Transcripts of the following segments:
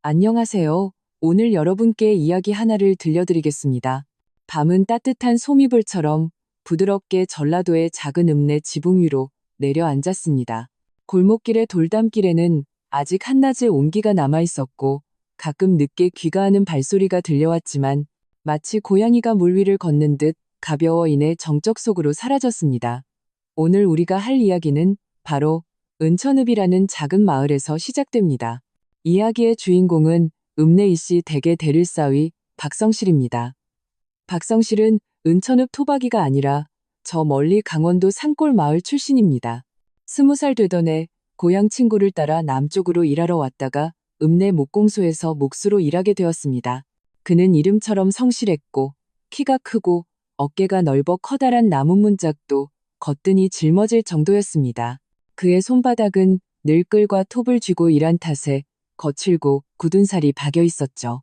안녕하세요. 오늘 여러분께 이야기 하나를 들려드리겠습니다. 밤은 따뜻한 소미불처럼 부드럽게 전라도의 작은 읍내 지붕 위로 내려앉았습니다. 골목길의 돌담길에는 아직 한낮의 온기가 남아있었고 가끔 늦게 귀가하는 발소리가 들려왔지만 마치 고양이가 물 위를 걷는 듯 가벼워 이내 정적 속으로 사라졌습니다. 오늘 우리가 할 이야기는 바로 은천읍이라는 작은 마을에서 시작됩니다. 이야기의 주인공은 읍내 이씨 댁의 대릴사위 박성실입니다. 박성실은 은천읍 토박이가 아니라 저 멀리 강원도 산골 마을 출신입니다. 20살 되던 해 고향 친구를 따라 남쪽으로 일하러 왔다가 읍내 목공소에서 목수로 일하게 되었습니다. 그는 이름처럼 성실했고 키가 크고 어깨가 넓어 커다란 나무 문짝도 거뜬히 짊어질 정도였습니다. 그의 손바닥은 늘 끌과 톱을 쥐고 일한 탓에 거칠고 굳은 살이 박여 있었죠.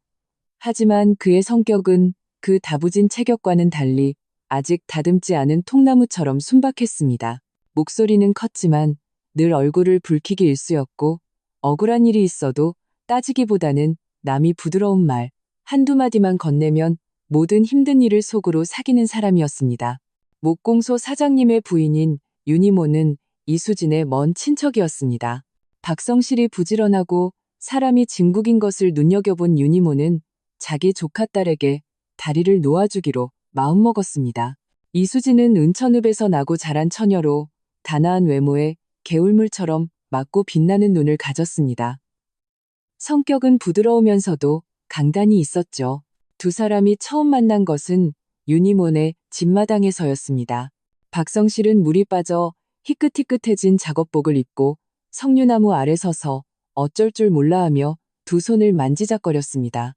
하지만 그의 성격은 그 다부진 체격과는 달리 아직 다듬지 않은 통나무처럼 순박했습니다. 목소리는 컸지만 늘 얼굴을 붉히기 일쑤였고 억울한 일이 있어도 따지기보다는 남이 부드러운 말 한두 마디만 건네면 모든 힘든 일을 속으로 사귀는 사람이었습니다. 목공소 사장님의 부인인 윤이모는 이수진의 먼 친척이었습니다. 박성실이 부지런하고 사람이 진국인 것을 눈여겨본 윤이모는 자기 조카딸에게 다리를 놓아주기로 마음먹었습니다. 이수진은 은천읍에서 나고 자란 처녀로 단아한 외모에 개울물처럼 맑고 빛나는 눈을 가졌습니다. 성격은 부드러우면서도 강단이 있었죠. 두 사람이 처음 만난 것은 윤이모네 집마당에서였습니다. 박성실은 물이 빠져 희끗희끗해진 작업복을 입고 석류나무 아래 서서 어쩔 줄 몰라하며 두 손을 만지작거렸습니다.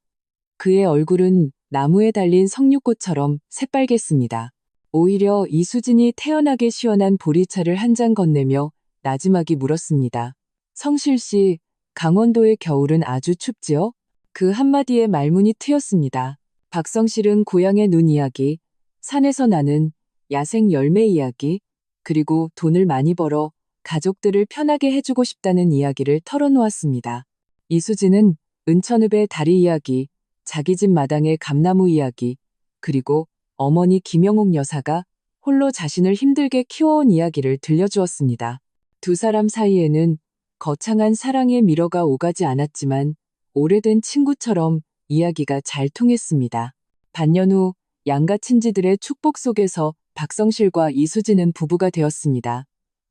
그의 얼굴은 나무에 달린 석류꽃처럼 새빨갰습니다. 오히려 이수진이 태연하게 시원한 보리차를 한 잔 건네며 나지막이 물었습니다. 성실 씨, 강원도의 겨울은 아주 춥지요? 그 한마디에 말문이 트였습니다. 박성실은 고향의 눈 이야기, 산에서 나는 야생 열매 이야기, 그리고 돈을 많이 벌어 가족들을 편하게 해주고 싶다는 이야기를 털어놓았습니다. 이수진은 은천읍의 다리 이야기, 자기 집 마당의 감나무 이야기, 그리고 어머니 김영옥 여사가 홀로 자신을 힘들게 키워온 이야기를 들려주었습니다. 두 사람 사이에는 거창한 사랑의 미러가 오가지 않았지만 오래된 친구처럼 이야기가 잘 통했습니다. 반년 후 양가 친지들의 축복 속에서 박성실과 이수진은 부부가 되었습니다.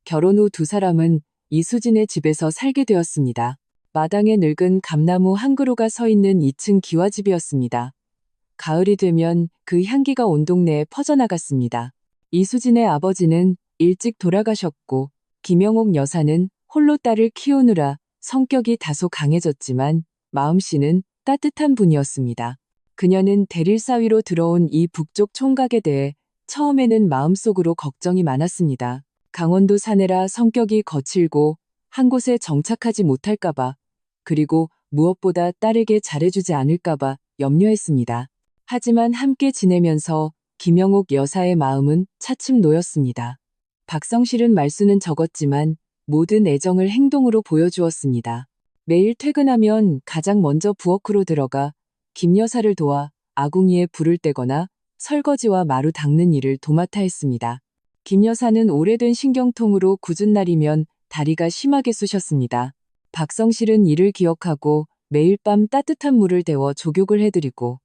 결혼 후 두 사람은 이수진의 집에서 살게 되었습니다. 마당에 늙은 감나무 한 그루가 서 있는 2층 기와집이었습니다. 가을이 되면 그 향기가 온 동네에 퍼져나갔습니다. 이수진의 아버지는 일찍 돌아가셨고 김영옥 여사는 홀로 딸을 키우느라 성격이 다소 강해졌지만 마음씨는 따뜻한 분이었습니다. 그녀는 대릴사위로 들어온 이 북쪽 총각에 대해 처음에는 마음속으로 걱정이 많았습니다. 강원도 사내라 성격이 거칠고 한 곳에 정착하지 못할까봐, 그리고 무엇보다 딸에게 잘해주지 않을까봐 염려했습니다. 하지만 함께 지내면서 김영옥 여사의 마음은 차츰 놓였습니다. 박성실은 말수는 적었지만 모든 애정을 행동으로 보여주었습니다. 매일 퇴근하면 가장 먼저 부엌으로 들어가 김 여사를 도와 아궁이에 불을 떼거나 설거지와 마루 닦는 일을 도맡아 했습니다. 김 여사는 오래된 신경통으로 굳은 날이면 다리가 심하게 쑤셨습니다. 박성실은 이를 기억하고 매일 밤 따뜻한 물을 데워 족욕을 해드리고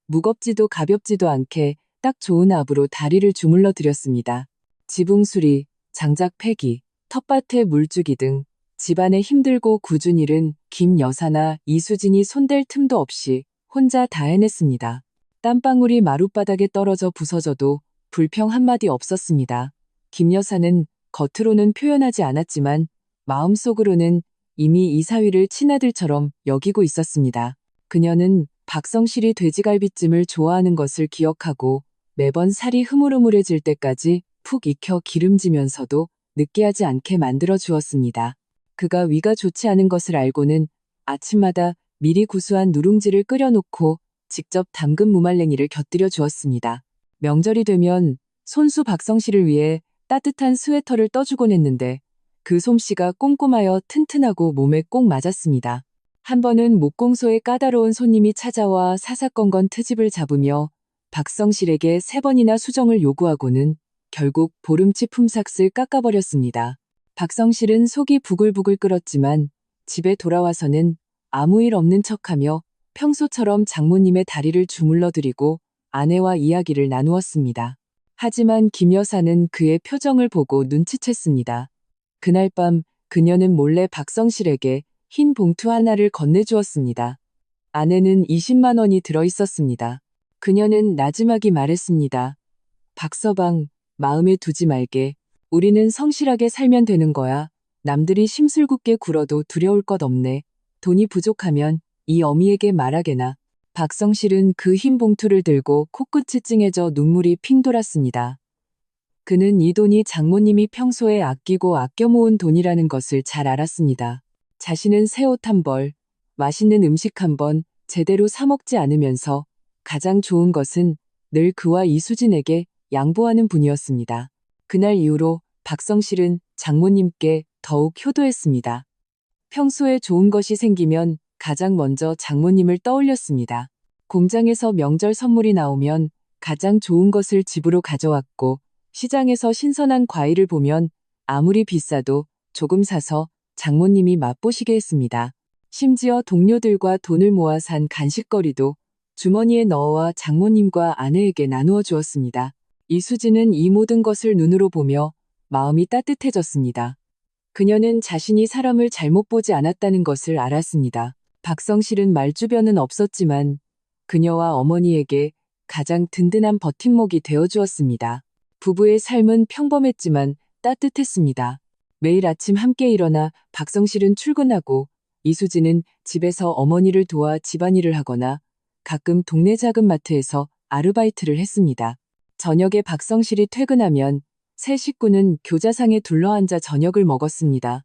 무겁지도 가볍지도 않게 딱 좋은 압으로 다리를 주물러 드렸습니다. 지붕 수리, 장작 패기, 텃밭에 물주기 등 집안의 힘들고 굳은 일은 김 여사나 이수진이 손댈 틈도 없이 혼자 다 해냈습니다. 땀방울이 마룻바닥에 떨어져 부서져도 불평 한마디 없었습니다. 김 여사는 겉으로는 표현하지 않았지만 마음속으로는 이미 이사위를 친아들처럼 여기고 있었습니다. 그녀는 박성실이 돼지갈비찜을 좋아하는 것을 기억하고 매번 살이 흐물흐물해질 때까지 푹 익혀 기름지면서도 느끼하지 않게 만들어 주었습니다. 그가 위가 좋지 않은 것을 알고는 아침마다 미리 구수한 누룽지를 끓여놓고 직접 담근 무말랭이를 곁들여 주었습니다. 명절이 되면 손수 박성실을 위해 따뜻한 스웨터를 떠주곤 했는데 그 솜씨가 꼼꼼하여 튼튼하고 몸에 꼭 맞았습니다. 한 번은 목공소에 까다로운 손님이 찾아와 사사건건 트집을 잡으며 박성실에게 3번이나 수정을 요구하고는 결국 보름치 품삯을 깎아버렸습니다. 박성실은 속이 부글부글 끓었지만 집에 돌아와서는 아무 일 없는 척하며 평소처럼 장모님의 다리를 주물러드리고 아내와 이야기를 나누었습니다. 하지만 김 여사는 그의 표정을 보고 눈치챘습니다. 그날 밤 그녀는 몰래 박성실에게 흰 봉투 하나를 건네주었습니다. 안에는 20만 원이 들어있었습니다. 그녀는 나지막이 말했습니다. 박서방, 마음에 두지 말게. 우리는 성실하게 살면 되는 거야. 남들이 심술궂게 굴어도 두려울 것 없네. 돈이 부족하면 이 어미에게 말하게나. 박성실은 그 흰 봉투를 들고 코끝이 찡해져 눈물이 핑 돌았습니다. 그는 이 돈이 장모님이 평소에 아끼고 아껴 모은 돈이라는 것을 잘 알았습니다. 자신은 새 옷 한 벌, 맛있는 음식 한 번 제대로 사 먹지 않으면서 가장 좋은 것은 늘 그와 이수진에게 양보하는 분이었습니다. 그날 이후로 박성실은 장모님께 더욱 효도했습니다. 평소에 좋은 것이 생기면 가장 먼저 장모님을 떠올렸습니다. 공장에서 명절 선물이 나오면 가장 좋은 것을 집으로 가져왔고, 시장에서 신선한 과일을 보면 아무리 비싸도 조금 사서 장모님이 맛보시게 했습니다. 심지어 동료들과 돈을 모아 산 간식거리도 주머니에 넣어와 장모님과 아내에게 나누어 주었습니다. 이수진은 이 모든 것을 눈으로 보며 마음이 따뜻해졌습니다. 그녀는 자신이 사람을 잘못 보지 않았다는 것을 알았습니다. 박성실은 말주변은 없었지만 그녀와 어머니에게 가장 든든한 버팀목이 되어주었습니다. 부부의 삶은 평범했지만 따뜻했습니다. 매일 아침 함께 일어나 박성실은 출근하고 이수진은 집에서 어머니를 도와 집안일을 하거나 가끔 동네 작은 마트에서 아르바이트를 했습니다. 저녁에 박성실이 퇴근하면 세 식구는 교자상에 둘러앉아 저녁을 먹었습니다.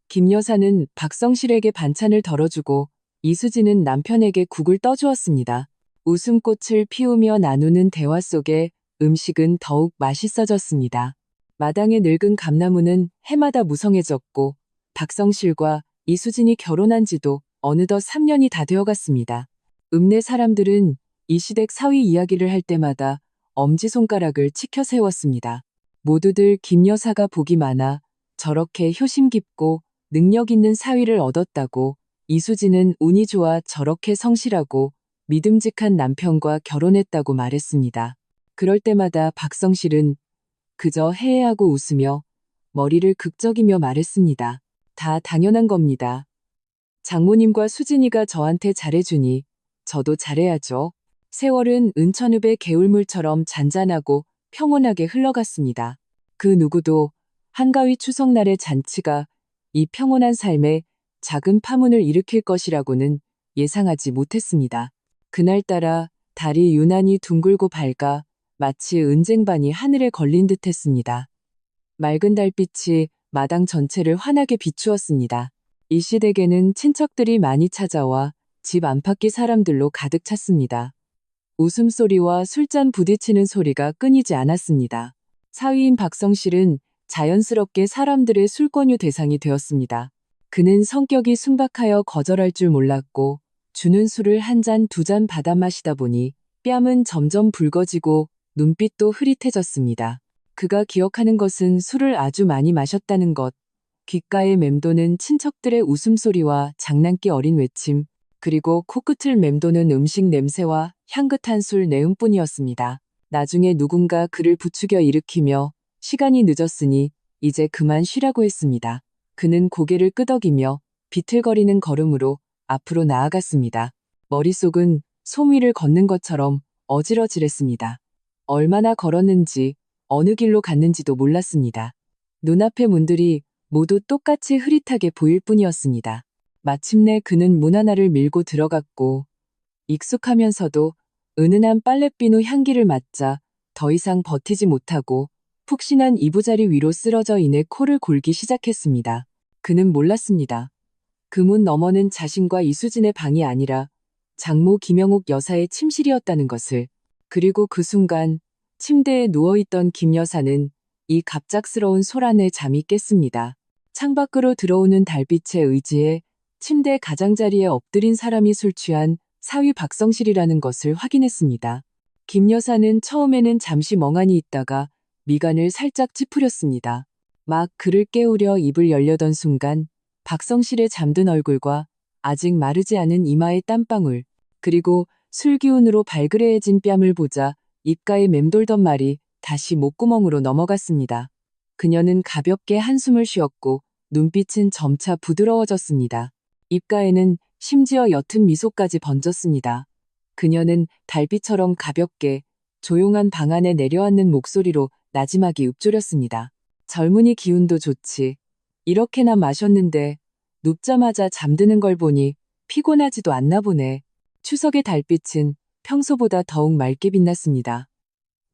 김 여사는 박성실에게 반찬을 덜어주고 이수진은 남편에게 국을 떠주었습니다. 웃음꽃을 피우며 나누는 대화 속에 음식은 더욱 맛있어졌습니다. 마당의 늙은 감나무는 해마다 무성해졌고 박성실과 이수진이 결혼한 지도 어느덧 3년이 다 되어갔습니다. 읍내 사람들은 이시댁 사위 이야기를 할 때마다 엄지손가락을 치켜 세웠습니다. 모두들 김 여사가 복이 많아 저렇게 효심 깊고 능력 있는 사위를 얻었다고, 이수진은 운이 좋아 저렇게 성실하고 믿음직한 남편과 결혼했다고 말했습니다. 그럴 때마다 박성실은 그저 해해하고 웃으며 머리를 극적이며 말했습니다. 다 당연한 겁니다. 장모님과 수진이가 저한테 잘해주니 저도 잘해야죠. 세월은 은천읍의 개울물처럼 잔잔하고 평온하게 흘러갔습니다. 그 누구도 한가위 추석날의 잔치가 이 평온한 삶에 작은 파문을 일으킬 것이라고는 예상하지 못했습니다. 그날따라 달이 유난히 둥글고 밝아 마치 은쟁반이 하늘에 걸린 듯 했습니다. 맑은 달빛이 마당 전체를 환하게 비추었습니다. 이 시댁에는 친척들이 많이 찾아와 집 안팎이 사람들로 가득 찼습니다. 웃음소리와 술잔 부딪히는 소리가 끊이지 않았습니다. 사위인 박성실은 자연스럽게 사람들의 술권유 대상이 되었습니다. 그는 성격이 순박하여 거절할 줄 몰랐고 주는 술을 한 잔 두 잔 받아 마시다 보니 뺨은 점점 붉어지고 눈빛도 흐릿해졌습니다. 그가 기억하는 것은 술을 아주 많이 마셨다는 것, 귓가에 맴도는 친척들의 웃음소리와 장난기 어린 외침, 그리고 코끝을 맴도는 음식 냄새와 향긋한 술 내음뿐이었습니다. 나중에 누군가 그를 부추겨 일으키며 시간이 늦었으니 이제 그만 쉬라고 했습니다. 그는 고개를 끄덕이며 비틀거리는 걸음으로 앞으로 나아갔습니다. 머릿속은 솜 위를 걷는 것처럼 어지러질했습니다. 얼마나 걸었는지 어느 길로 갔는지도 몰랐습니다. 눈앞의 문들이 모두 똑같이 흐릿하게 보일 뿐이었습니다. 마침내 그는 문 하나를 밀고 들어갔고 익숙하면서도 은은한 빨랫비누 향기를 맡자 더 이상 버티지 못하고 푹신한 이부자리 위로 쓰러져 이내 코를 골기 시작했습니다. 그는 몰랐습니다. 그 문 너머는 자신과 이수진의 방이 아니라 장모 김영옥 여사의 침실이었다는 것을. 그리고 그 순간 침대에 누워있던 김 여사는 이 갑작스러운 소란에 잠이 깼습니다. 창밖으로 들어오는 달빛에 의지해 침대 가장자리에 엎드린 사람이 술 취한 사위 박성실이라는 것을 확인했습니다. 김 여사는 처음에는 잠시 멍하니 있다가 미간을 살짝 찌푸렸습니다. 막 그를 깨우려 입을 열려던 순간 박성실의 잠든 얼굴과 아직 마르지 않은 이마의 땀방울, 그리고 술기운으로 발그레해진 뺨을 보자 입가에 맴돌던 말이 다시 목구멍으로 넘어갔습니다. 그녀는 가볍게 한숨을 쉬었고 눈빛은 점차 부드러워졌습니다. 입가에는 심지어 옅은 미소까지 번졌습니다. 그녀는 달빛처럼 가볍게 조용한 방 안에 내려앉는 목소리로 나지막이 읊조렸습니다. 젊은이 기운도 좋지. 이렇게나 마셨는데 눕자마자 잠드는 걸 보니 피곤하지도 않나 보네. 추석의 달빛은 평소보다 더욱 맑게 빛났습니다.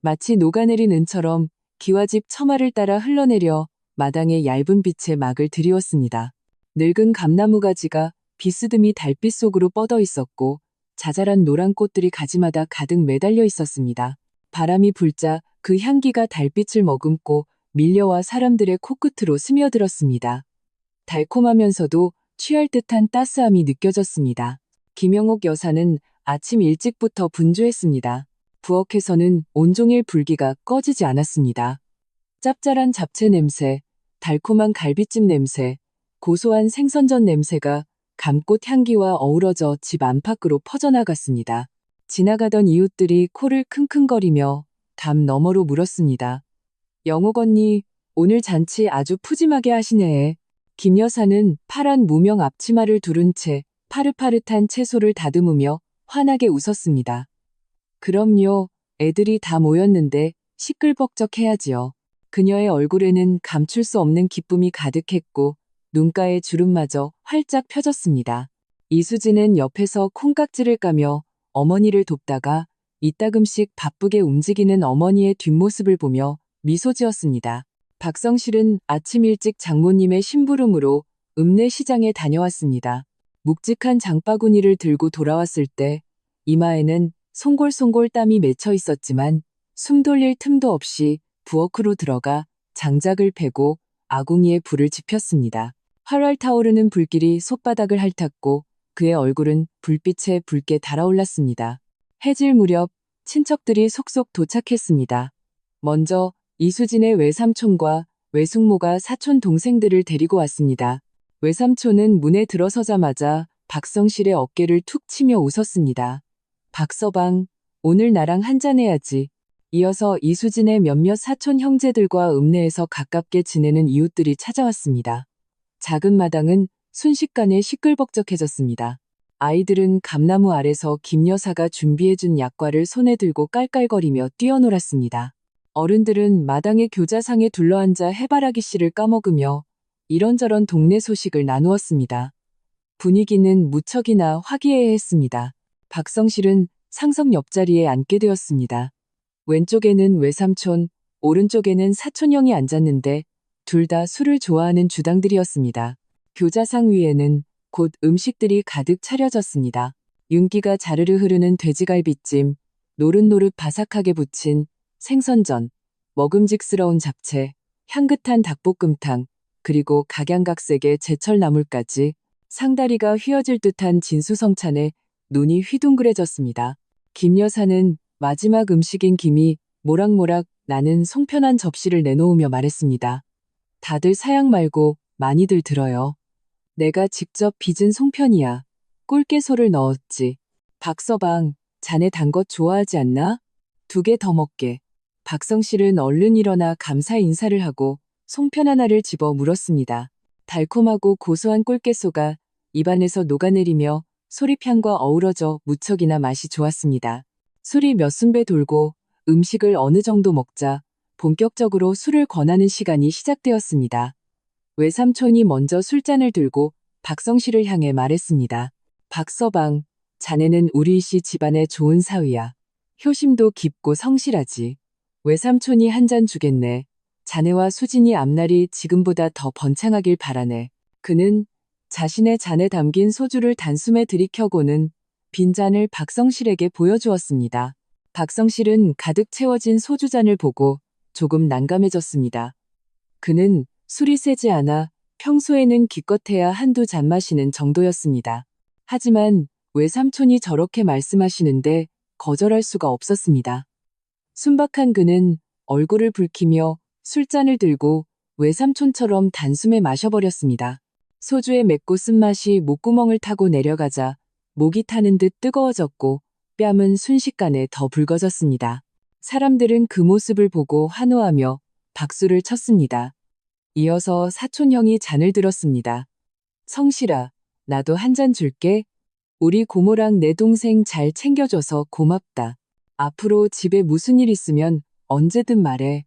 마치 녹아내린 은처럼 기와집 처마를 따라 흘러내려 마당의 얇은 빛에 막을 드리웠습니다. 늙은 감나무 가지가 비스듬히 달빛 속으로 뻗어 있었고 자잘한 노란 꽃들이 가지마다 가득 매달려 있었습니다. 바람이 불자 그 향기가 달빛을 머금고 밀려와 사람들의 코끝으로 스며들었습니다. 달콤하면서도 취할 듯한 따스함이 느껴졌습니다. 김영옥 여사는 아침 일찍부터 분주했습니다. 부엌에서는 온종일 불기가 꺼지지 않았습니다. 짭짤한 잡채 냄새, 달콤한 갈비찜 냄새, 고소한 생선전 냄새가 감꽃 향기와 어우러져 집 안팎으로 퍼져나갔습니다. 지나가던 이웃들이 코를 킁킁거리며 담 너머로 물었습니다. 영옥 언니, 오늘 잔치 아주 푸짐하게 하시네. 김 여사는 파란 무명 앞치마를 두른 채 파릇파릇한 채소를 다듬으며 환하게 웃었습니다. 그럼요, 애들이 다 모였는데 시끌벅적해야지요. 그녀의 얼굴에는 감출 수 없는 기쁨이 가득했고 눈가의 주름마저 활짝 펴졌습니다. 이수진은 옆에서 콩깍지를 까며 어머니를 돕다가 이따금씩 바쁘게 움직이는 어머니의 뒷모습을 보며 미소 지었습니다. 박성실은 아침 일찍 장모님의 심부름으로 읍내시장에 다녀왔습니다. 묵직한 장바구니를 들고 돌아왔을 때 이마에는 송골송골 땀이 맺혀 있었지만 숨 돌릴 틈도 없이 부엌으로 들어가 장작을 패고 아궁이에 불을 지폈습니다. 활활 타오르는 불길이 손바닥을 핥았고 그의 얼굴은 불빛에 붉게 달아올랐습니다. 해질 무렵 친척들이 속속 도착했습니다. 먼저 이수진의 외삼촌과 외숙모가 사촌 동생들을 데리고 왔습니다. 외삼촌은 문에 들어서자마자 박성실의 어깨를 툭 치며 웃었습니다. 박서방, 오늘 나랑 한잔해야지. 이어서 이수진의 몇몇 사촌 형제들과 읍내에서 가깝게 지내는 이웃들이 찾아왔습니다. 작은 마당은 순식간에 시끌벅적해졌습니다. 아이들은 감나무 아래서 김 여사가 준비해준 약과를 손에 들고 깔깔거리며 뛰어놀았습니다. 어른들은 마당의 교자상에 둘러앉아 해바라기 씨를 까먹으며 이런저런 동네 소식을 나누었습니다. 분위기는 무척이나 화기애애했습니다. 박성실은 상석 옆자리에 앉게 되었습니다. 왼쪽에는 외삼촌, 오른쪽에는 사촌형이 앉았는데 둘 다 술을 좋아하는 주당들이었습니다. 교자상 위에는 곧 음식들이 가득 차려졌습니다. 윤기가 자르르 흐르는 돼지갈비찜, 노릇노릇 바삭하게 부친 생선전, 먹음직스러운 잡채, 향긋한 닭볶음탕, 그리고 각양각색의 제철 나물까지 상다리가 휘어질 듯한 진수성찬에 눈이 휘둥그레졌습니다. 김 여사는 마지막 음식인 김이 모락모락 나는 송편한 접시를 내놓으며 말했습니다. 다들 사양 말고 많이들 들어요. 내가 직접 빚은 송편이야. 꿀깨소를 넣었지. 박서방, 자네 단 것 좋아하지 않나? 2개 더 먹게. 박성실은 얼른 일어나 감사 인사를 하고 송편 하나를 집어 물었습니다. 달콤하고 고소한 꿀깨소가 입안에서 녹아내리며 소리향과 어우러져 무척이나 맛이 좋았습니다. 술이 몇 순배 돌고 음식을 어느 정도 먹자 본격적으로 술을 권하는 시간이 시작되었습니다. 외삼촌이 먼저 술잔을 들고 박성실을 향해 말했습니다. 박서방, 자네는 우리 씨 집안의 좋은 사위야. 효심도 깊고 성실하지. 외삼촌이 한 잔 주겠네. 자네와 수진이 앞날이 지금보다 더 번창하길 바라네. 그는 자신의 잔에 담긴 소주를 단숨에 들이켜고는 빈잔을 박성실에게 보여주었습니다. 박성실은 가득 채워진 소주잔을 보고 조금 난감해졌습니다. 그는 술이 세지 않아 평소에는 기껏해야 한두 잔 마시는 정도였습니다. 하지만 외삼촌이 저렇게 말씀하시는데 거절할 수가 없었습니다. 순박한 그는 얼굴을 붉히며 술잔을 들고 외삼촌처럼 단숨에 마셔버렸습니다. 소주의 맵고 쓴맛이 목구멍을 타고 내려가자 목이 타는 듯 뜨거워졌고 뺨은 순식간에 더 붉어졌습니다. 사람들은 그 모습을 보고 환호하며 박수를 쳤습니다. 이어서 사촌형이 잔을 들었습니다. 성실아, 나도 한 잔 줄게. 우리 고모랑 내 동생 잘 챙겨줘서 고맙다. 앞으로 집에 무슨 일 있으면 언제든 말해.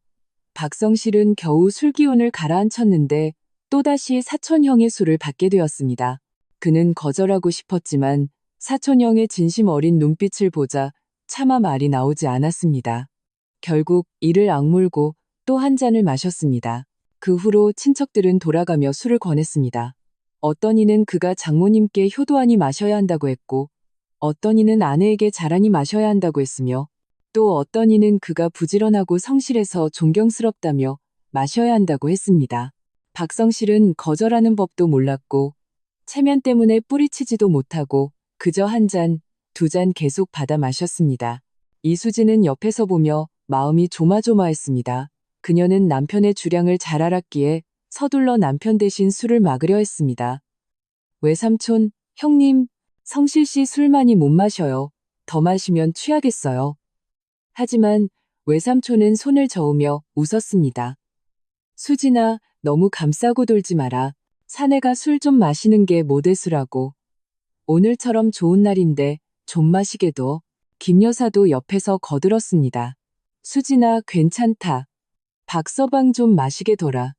박성실은 겨우 술기운을 가라앉혔는데 또다시 사촌형의 술을 받게 되었습니다. 그는 거절하고 싶었지만 사촌형의 진심 어린 눈빛을 보자 차마 말이 나오지 않았습니다. 결국 이를 악물고 또 한 잔을 마셨습니다. 그 후로 친척들은 돌아가며 술을 권했습니다. 어떤 이는 그가 장모님께 효도하니 마셔야 한다고 했고, 어떤 이는 아내에게 자라니 마셔야 한다고 했으며, 또 어떤 이는 그가 부지런하고 성실해서 존경스럽다며 마셔야 한다고 했습니다. 박성실은 거절하는 법도 몰랐고, 체면 때문에 뿌리치지도 못하고, 그저 한 잔, 두 잔 계속 받아 마셨습니다. 이수진은 옆에서 보며 마음이 조마조마했습니다. 그녀는 남편의 주량을 잘 알았기에 서둘러 남편 대신 술을 막으려 했습니다. 외삼촌, 형님, 성실씨 술 많이 못 마셔요. 더 마시면 취하겠어요. 하지만 외삼촌은 손을 저으며 웃었습니다. 수진아, 너무 감싸고 돌지 마라. 사내가 술 좀 마시는 게 모대수라고. 오늘처럼 좋은 날인데 좀 마시게 둬. 김 여사도 옆에서 거들었습니다. 수진아, 괜찮다. 박서방 좀 마시게 둬라.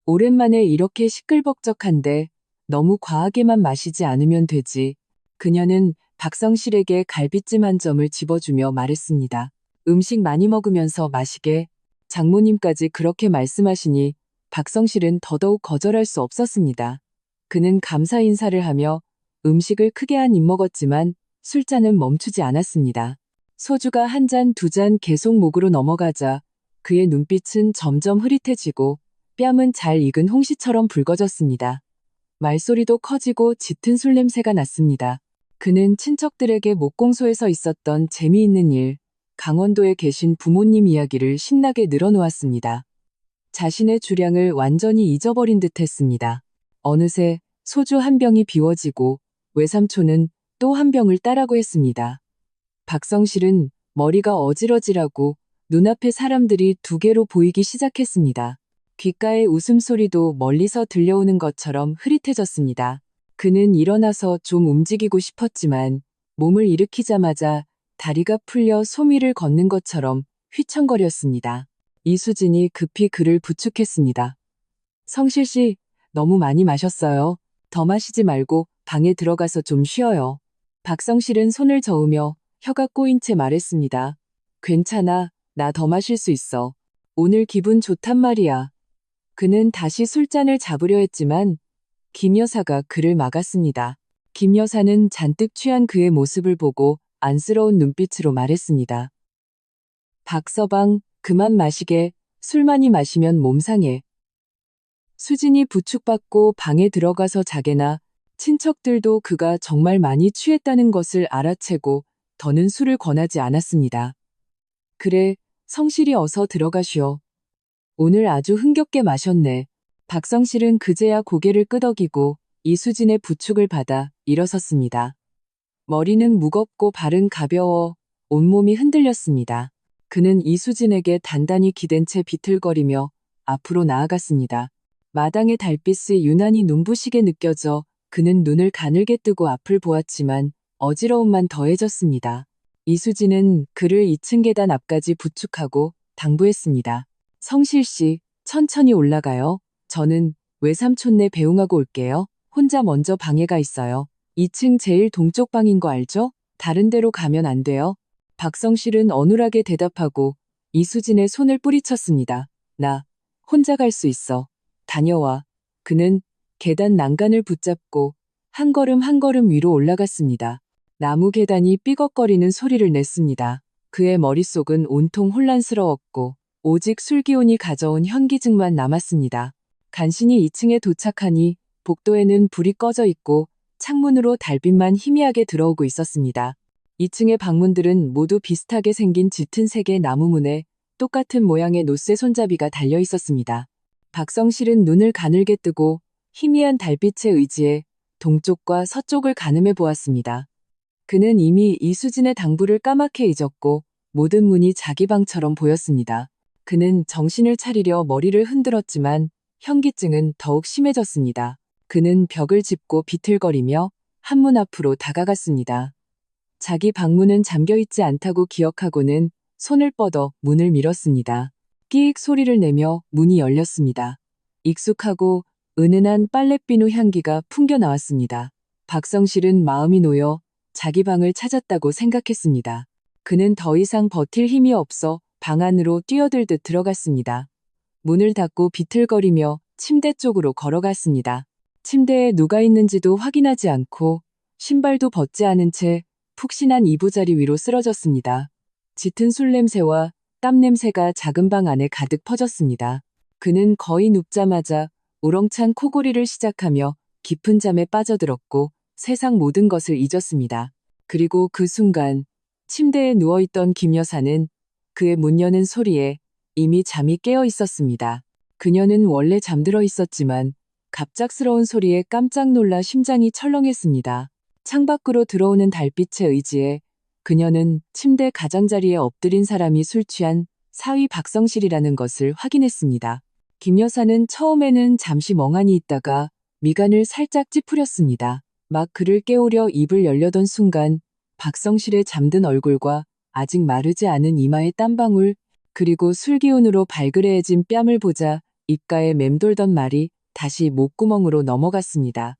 오랜만에 이렇게 시끌벅적한데 너무 과하게만 마시지 않으면 되지. 그녀는 박성실에게 갈비찜 한 점을 집어주며 말했습니다. 음식 많이 먹으면서 마시게. 장모님까지 그렇게 말씀하시니 박성실은 더더욱 거절할 수 없었습니다. 그는 감사 인사를 하며 음식을 크게 한 입 먹었지만 술잔은 멈추지 않았습니다. 소주가 한 잔, 두 잔 계속 목으로 넘어가자 그의 눈빛은 점점 흐릿해지고 뺨은 잘 익은 홍시처럼 붉어졌습니다. 말소리도 커지고 짙은 술 냄새가 났습니다. 그는 친척들에게 목공소에서 있었던 재미있는 일, 강원도에 계신 부모님 이야기를 신나게 늘어놓았습니다. 자신의 주량을 완전히 잊어버린 듯 했습니다. 어느새 소주 한 병이 비워지고 외삼촌은 또 한 병을 따라고 했습니다. 박성실은 머리가 어지러지라고 눈앞에 사람들이 두 개로 보이기 시작했습니다. 귓가의 웃음소리도 멀리서 들려오는 것처럼 흐릿해졌습니다. 그는 일어나서 좀 움직이고 싶었지만 몸을 일으키자마자 다리가 풀려 소미를 걷는 것처럼 휘청거렸습니다. 이수진이 급히 그를 부축했습니다. 성실씨, 너무 많이 마셨어요. 더 마시지 말고 방에 들어가서 좀 쉬어요. 박성실은 손을 저으며 혀가 꼬인 채 말했습니다. 괜찮아, 나 더 마실 수 있어. 오늘 기분 좋단 말이야. 그는 다시 술잔을 잡으려 했지만 김 여사가 그를 막았습니다. 김 여사는 잔뜩 취한 그의 모습을 보고 안쓰러운 눈빛으로 말했습니다. 박서방, 그만 마시게. 술 많이 마시면 몸 상해. 수진이 부축받고 방에 들어가서 자게나 친척들도 그가 정말 많이 취했다는 것을 알아채고 더는 술을 권하지 않았습니다. 그래, 성실이 어서 들어가시오. 오늘 아주 흥겹게 마셨네. 박성실은 그제야 고개를 끄덕이고 이수진의 부축을 받아 일어섰습니다. 머리는 무겁고 발은 가벼워 온몸이 흔들렸습니다. 그는 이수진에게 단단히 기댄 채 비틀거리며 앞으로 나아갔습니다. 마당의 달빛이 유난히 눈부시게 느껴져 그는 눈을 가늘게 뜨고 앞을 보았지만 어지러움만 더해졌습니다. 이수진은 그를 2층 계단 앞까지 부축하고 당부했습니다. 성실씨, 천천히 올라가요. 저는 외삼촌네 배웅하고 올게요. 혼자 먼저 방에 가 있어요. 2층 제일 동쪽 방인 거 알죠? 다른 데로 가면 안 돼요. 박성실은 어눌하게 대답하고 이수진의 손을 뿌리쳤습니다. 나 혼자 갈 수 있어. 다녀와. 그는 계단 난간을 붙잡고 한 걸음 한 걸음 위로 올라갔습니다. 나무 계단이 삐걱거리는 소리를 냈습니다. 그의 머릿속은 온통 혼란스러웠고 오직 술기운이 가져온 현기증만 남았습니다. 간신히 2층에 도착하니 복도에는 불이 꺼져 있고 창문으로 달빛만 희미하게 들어오고 있었습니다. 2층의 방문들은 모두 비슷하게 생긴 짙은 색의 나무문에 똑같은 모양의 노쇠 손잡이가 달려 있었습니다. 박성실은 눈을 가늘게 뜨고 희미한 달빛에 의지해 동쪽과 서쪽을 가늠해 보았습니다. 그는 이미 이수진의 당부를 까맣게 잊었고 모든 문이 자기 방처럼 보였습니다. 그는 정신을 차리려 머리를 흔들었지만 현기증은 더욱 심해졌습니다. 그는 벽을 짚고 비틀거리며 한문 앞으로 다가갔습니다. 자기 방문은 잠겨있지 않다고 기억하고는 손을 뻗어 문을 밀었습니다. 끼익 소리를 내며 문이 열렸습니다. 익숙하고 은은한 빨랫비누 향기가 풍겨 나왔습니다. 박성실은 마음이 놓여 자기 방을 찾았다고 생각했습니다. 그는 더 이상 버틸 힘이 없어 방 안으로 뛰어들듯 들어갔습니다. 문을 닫고 비틀거리며 침대 쪽으로 걸어갔습니다. 침대에 누가 있는지도 확인하지 않고 신발도 벗지 않은 채 푹신한 이부자리 위로 쓰러졌습니다. 짙은 술 냄새와 땀 냄새가 작은 방 안에 가득 퍼졌습니다. 그는 거의 눕자마자 우렁찬 코골이를 시작하며 깊은 잠에 빠져들었고 세상 모든 것을 잊었습니다. 그리고 그 순간 침대에 누워있던 김 여사는 그의 문 여는 소리에 이미 잠이 깨어 있었습니다. 그녀는 원래 잠들어 있었지만 갑작스러운 소리에 깜짝 놀라 심장이 철렁했습니다. 창밖으로 들어오는 달빛에 의지해 그녀는 침대 가장자리에 엎드린 사람이 술 취한 사위 박성실이라는 것을 확인했습니다. 김 여사는 처음에는 잠시 멍하니 있다가 미간을 살짝 찌푸렸습니다. 막 그를 깨우려 입을 열려던 순간 박성실의 잠든 얼굴과 아직 마르지 않은 이마의 땀방울 그리고 술기운으로 발그레해진 뺨을 보자 입가에 맴돌던 말이 다시 목구멍으로 넘어갔습니다.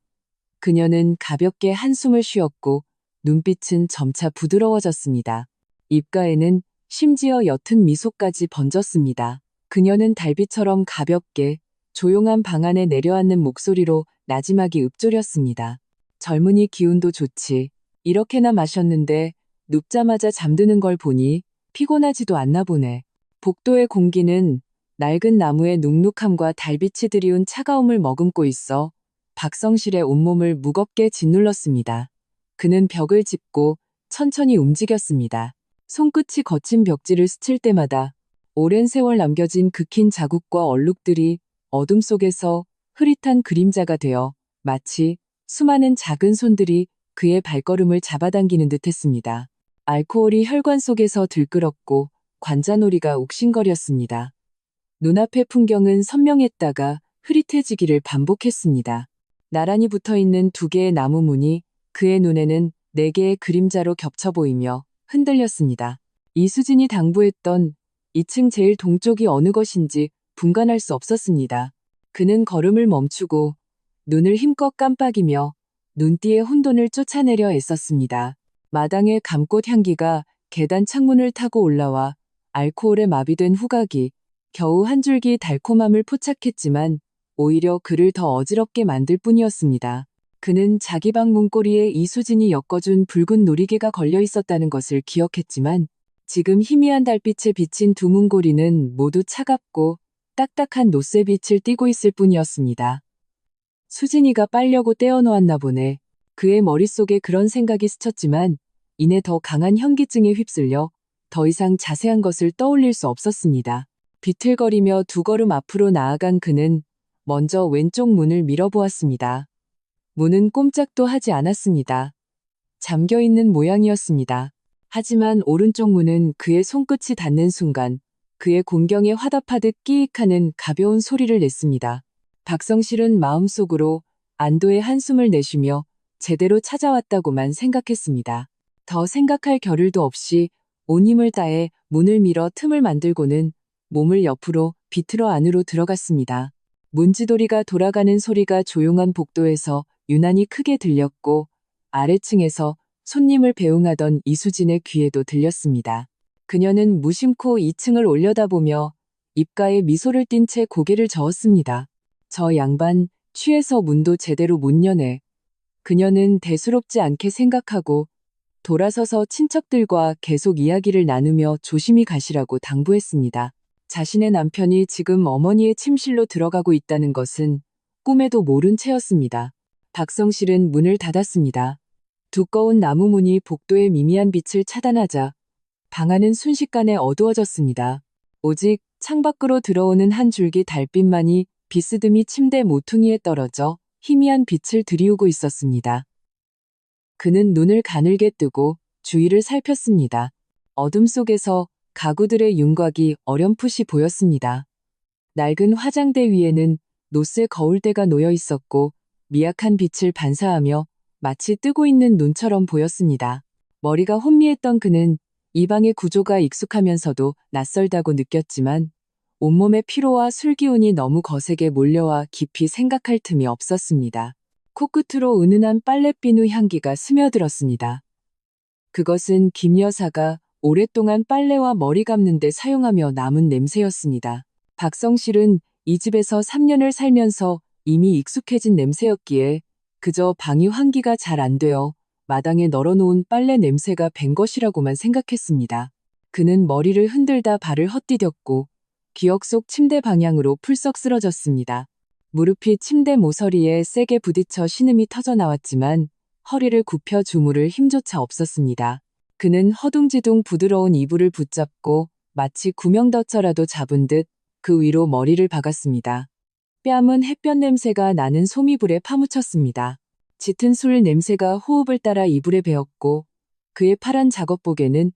그녀는 가볍게 한숨을 쉬었고 눈빛은 점차 부드러워졌습니다. 입가에는 심지어 옅은 미소까지 번졌습니다. 그녀는 달빛처럼 가볍게 조용한 방 안에 내려앉는 목소리로 나지막이 읊조렸습니다. 젊은이 기운도 좋지. 이렇게나 마셨는데 눕자마자 잠드는 걸 보니 피곤하지도 않나 보네. 복도의 공기는 낡은 나무의 눅눅함과 달빛이 들이운 차가움을 머금고 있어 박성실의 온몸을 무겁게 짓눌렀습니다. 그는 벽을 짚고 천천히 움직였습니다. 손끝이 거친 벽지를 스칠 때마다 오랜 세월 남겨진 극힌 자국과 얼룩들이 어둠 속에서 흐릿한 그림자가 되어 마치 수많은 작은 손들이 그의 발걸음을 잡아당기는 듯했습니다. 알코올이 혈관 속에서 들끓었고 관자놀이가 욱신거렸습니다. 눈앞의 풍경은 선명했다가 흐릿해지기를 반복했습니다. 나란히 붙어있는 두 개의 나무 문이 그의 눈에는 네 개의 그림자로 겹쳐 보이며 흔들렸습니다. 이수진이 당부했던 2층 제일 동쪽이 어느 것인지 분간할 수 없었습니다. 그는 걸음을 멈추고 눈을 힘껏 깜빡이며 눈띠의 혼돈을 쫓아내려 애썼습니다. 마당의 감꽃 향기가 계단 창문을 타고 올라와 알코올에 마비된 후각이 겨우 한 줄기 달콤함을 포착했지만 오히려 그를 더 어지럽게 만들 뿐이었습니다. 그는 자기 방 문고리에 이수진이 엮어준 붉은 놀이개가 걸려 있었다는 것을 기억했지만 지금 희미한 달빛에 비친 두 문고리는 모두 차갑고 딱딱한 노쇠빛을 띠고 있을 뿐이었습니다. 수진이가 빨려고 떼어놓았나 보네. 그의 머릿속에 그런 생각이 스쳤지만 이내 더 강한 현기증에 휩쓸려 더 이상 자세한 것을 떠올릴 수 없었습니다. 비틀거리며 두 걸음 앞으로 나아간 그는 먼저 왼쪽 문을 밀어보았습니다. 문은 꼼짝도 하지 않았습니다. 잠겨있는 모양이었습니다. 하지만 오른쪽 문은 그의 손끝이 닿는 순간 그의 곤경에 화답하듯 끼익하는 가벼운 소리를 냈습니다. 박성실은 마음속으로 안도의 한숨을 내쉬며 제대로 찾아왔다고만 생각했습니다. 더 생각할 겨를도 없이 온 힘을 다해 문을 밀어 틈을 만들고는 몸을 옆으로 비틀어 안으로 들어갔습니다. 문지돌이가 돌아가는 소리가 조용한 복도에서 유난히 크게 들렸고 아래층에서 손님을 배웅하던 이수진의 귀에도 들렸습니다. 그녀는 무심코 2층을 올려다보며 입가에 미소를 띤 채 고개를 저었습니다. 저 양반 취해서 문도 제대로 못 여네. 그녀는 대수롭지 않게 생각하고 돌아서서 친척들과 계속 이야기를 나누며 조심히 가시라고 당부했습니다. 자신의 남편이 지금 어머니의 침실로 들어가고 있다는 것은 꿈에도 모른 채였습니다. 박성실은 문을 닫았습니다. 두꺼운 나무 문이 복도의 미미한 빛을 차단하자 방 안은 순식간에 어두워졌습니다. 오직 창밖으로 들어오는 한 줄기 달빛만이 비스듬히 침대 모퉁이에 떨어져 희미한 빛을 들이우고 있었습니다. 그는 눈을 가늘게 뜨고 주위를 살폈습니다. 어둠 속에서 가구들의 윤곽이 어렴풋이 보였습니다. 낡은 화장대 위에는 노쇠 거울대가 놓여 있었고 미약한 빛을 반사하며 마치 뜨고 있는 눈처럼 보였습니다. 머리가 혼미했던 그는 이 방의 구조가 익숙하면서도 낯설다고 느꼈지만 온몸의 피로와 술기운이 너무 거세게 몰려와 깊이 생각할 틈이 없었습니다. 코끝으로 은은한 빨랫비누 향기가 스며들었습니다. 그것은 김 여사가 오랫동안 빨래와 머리 감는 데 사용하며 남은 냄새였습니다. 박성실은 이 집에서 3년을 살면서 이미 익숙해진 냄새였기에 그저 방이 환기가 잘 안 되어 마당에 널어놓은 빨래 냄새가 밴 것이라고만 생각했습니다. 그는 머리를 흔들다 발을 헛디뎠고 기억 속 침대 방향으로 풀썩 쓰러졌습니다. 무릎이 침대 모서리에 세게 부딪혀 신음이 터져 나왔지만 허리를 굽혀 주무를 힘조차 없었습니다. 그는 허둥지둥 부드러운 이불을 붙잡고 마치 구명떠처라도 잡은 듯 그 위로 머리를 박았습니다. 뺨은 햇볕 냄새가 나는 소미불에 파묻혔습니다. 짙은 술 냄새가 호흡을 따라 이불에 배었고 그의 파란 작업복에는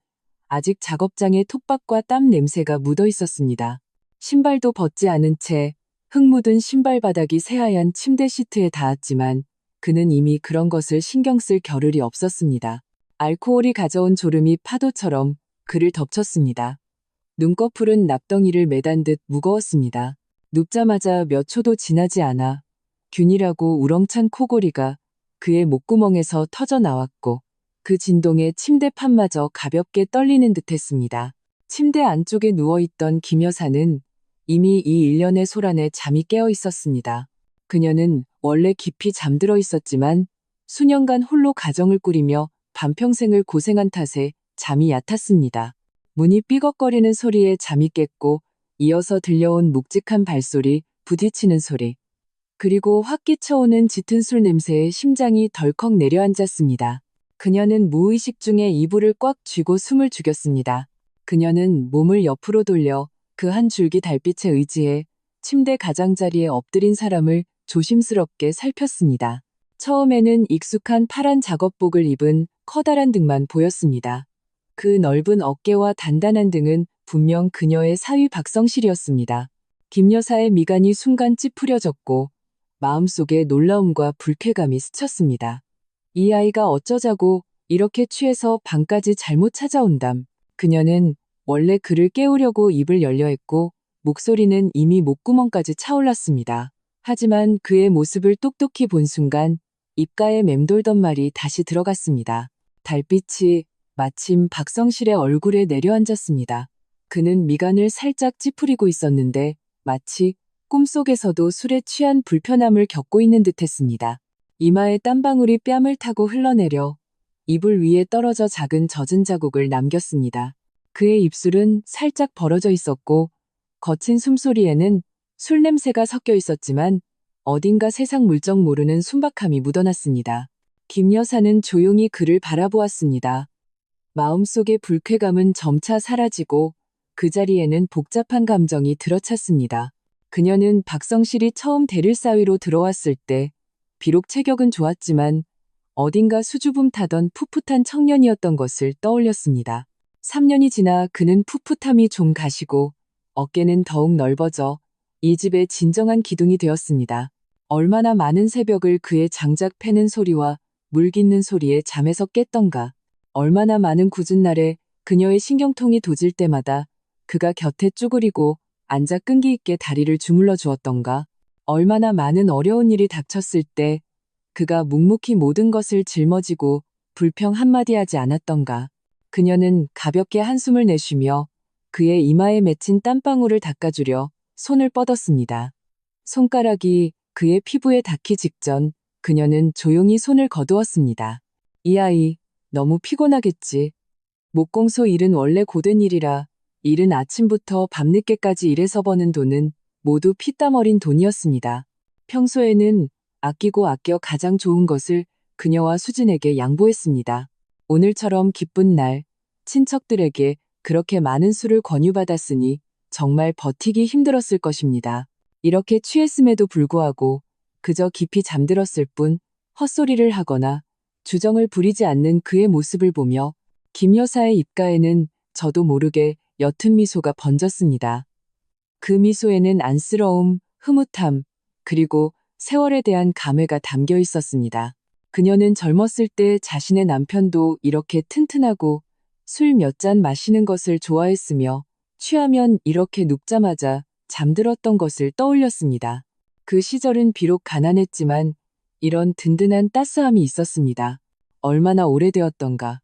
아직 작업장의 톱밥과 땀 냄새가 묻어 있었습니다. 신발도 벗지 않은 채 흙 묻은 신발바닥이 새하얀 침대 시트에 닿았지만 그는 이미 그런 것을 신경 쓸 겨를이 없었습니다. 알코올이 가져온 졸음이 파도처럼 그를 덮쳤습니다. 눈꺼풀은 납덩이를 매단 듯 무거웠습니다. 눕자마자 몇 초도 지나지 않아 균일하고 우렁찬 코골이가 그의 목구멍에서 터져 나왔고 그 진동에 침대판마저 가볍게 떨리는 듯했습니다. 침대 안쪽에 누워있던 김 여사는 이미 이 일련의 소란에 잠이 깨어 있었습니다. 그녀는 원래 깊이 잠들어 있었지만 수년간 홀로 가정을 꾸리며 반평생을 고생한 탓에 잠이 얕았습니다. 문이 삐걱거리는 소리에 잠이 깼고 이어서 들려온 묵직한 발소리, 부딪히는 소리, 그리고 확 끼쳐오는 짙은 술 냄새에 심장이 덜컥 내려앉았습니다. 그녀는 무의식 중에 이불을 꽉 쥐고 숨을 죽였습니다. 그녀는 몸을 옆으로 돌려 그 한 줄기 달빛에 의지해 침대 가장자리에 엎드린 사람을 조심스럽게 살폈습니다. 처음에는 익숙한 파란 작업복을 입은 커다란 등만 보였습니다. 그 넓은 어깨와 단단한 등은 분명 그녀의 사위 박성실이었습니다. 김 여사의 미간이 순간 찌푸려졌고 마음속에 놀라움과 불쾌감이 스쳤습니다. 이 아이가 어쩌자고 이렇게 취해서 방까지 잘못 찾아온담. 그녀는 원래 그를 깨우려고 입을 열려 했고 목소리는 이미 목구멍까지 차올랐습니다. 하지만 그의 모습을 똑똑히 본 순간 입가에 맴돌던 말이 다시 들어갔습니다. 달빛이 마침 박성실의 얼굴에 내려앉았습니다. 그는 미간을 살짝 찌푸리고 있었는데 마치 꿈속에서도 술에 취한 불편함을 겪고 있는 듯했습니다. 이마에 땀방울이 뺨을 타고 흘러내려 이불 위에 떨어져 작은 젖은 자국을 남겼습니다. 그의 입술은 살짝 벌어져 있었고 거친 숨소리에는 술 냄새가 섞여 있었지만 어딘가 세상 물정 모르는 순박함이 묻어났습니다. 김 여사는 조용히 그를 바라보았습니다. 마음속의 불쾌감은 점차 사라지고 그 자리에는 복잡한 감정이 들어찼습니다. 그녀는 박성실이 처음 대릴사위로 들어왔을 때 비록 체격은 좋았지만 어딘가 수줍음 타던 풋풋한 청년이었던 것을 떠올렸습니다. 3년이 지나 그는 풋풋함이 좀 가시고 어깨는 더욱 넓어져 이 집의 진정한 기둥이 되었습니다. 얼마나 많은 새벽을 그의 장작 패는 소리와 물 깃는 소리에 잠에서 깼던가. 얼마나 많은 굳은 날에 그녀의 신경통이 도질 때마다 그가 곁에 쭈그리고 앉아 끈기 있게 다리를 주물러 주었던가. 얼마나 많은 어려운 일이 닥쳤을 때 그가 묵묵히 모든 것을 짊어지고 불평 한마디 하지 않았던가. 그녀는 가볍게 한숨을 내쉬며 그의 이마에 맺힌 땀방울을 닦아주려 손을 뻗었습니다. 손가락이 그의 피부에 닿기 직전 그녀는 조용히 손을 거두었습니다. 이 아이 너무 피곤하겠지. 목공소 일은 원래 고된 일이라 이른 아침부터 밤늦게까지 일해서 버는 돈은 모두 피땀 어린 돈이었습니다. 평소에는 아끼고 아껴 가장 좋은 것을 그녀와 수진에게 양보했습니다. 오늘처럼 기쁜 날, 친척들에게 그렇게 많은 술을 권유받았으니 정말 버티기 힘들었을 것입니다. 이렇게 취했음에도 불구하고 그저 깊이 잠들었을 뿐 헛소리를 하거나 주정을 부리지 않는 그의 모습을 보며 김 여사의 입가에는 저도 모르게 옅은 미소가 번졌습니다. 그 미소에는 안쓰러움, 흐뭇함, 그리고 세월에 대한 감회가 담겨 있었습니다. 그녀는 젊었을 때 자신의 남편도 이렇게 튼튼하고 술 몇 잔 마시는 것을 좋아했으며 취하면 이렇게 눕자마자 잠들었던 것을 떠올렸습니다. 그 시절은 비록 가난했지만 이런 든든한 따스함이 있었습니다. 얼마나 오래되었던가.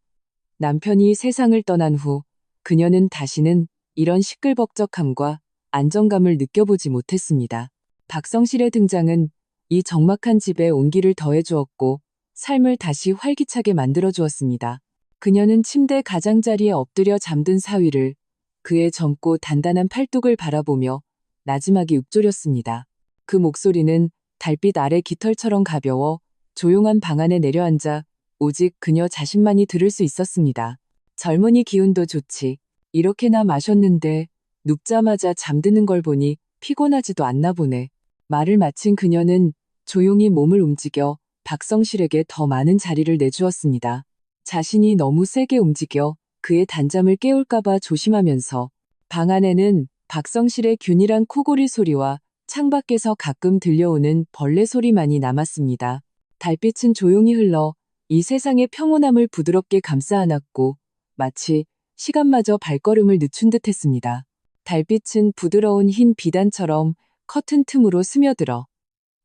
남편이 세상을 떠난 후 그녀는 다시는 이런 시끌벅적함과 안정감을 느껴보지 못했습니다. 박성실의 등장은 이 적막한 집에 온기를 더해주었고 삶을 다시 활기차게 만들어주었습니다. 그녀는 침대 가장자리에 엎드려 잠든 사위를 그의 젊고 단단한 팔뚝을 바라보며 나지막이 읊조렸습니다. 그 목소리는 달빛 아래 깃털처럼 가벼워 조용한 방 안에 내려앉아 오직 그녀 자신만이 들을 수 있었습니다. 젊은이 기운도 좋지. 이렇게나 마셨는데 눕자마자 잠드는 걸 보니 피곤하지도 않나 보네. 말을 마친 그녀는 조용히 몸을 움직여 박성실에게 더 많은 자리를 내주었습니다. 자신이 너무 세게 움직여 그의 단잠을 깨울까봐 조심하면서 방 안에는 박성실의 균일한 코골이 소리와 창밖에서 가끔 들려오는 벌레 소리만이 남았습니다. 달빛은 조용히 흘러 이 세상의 평온함을 부드럽게 감싸 안았고 마치 시간마저 발걸음을 늦춘 듯 했습니다. 달빛은 부드러운 흰 비단처럼 커튼 틈으로 스며들어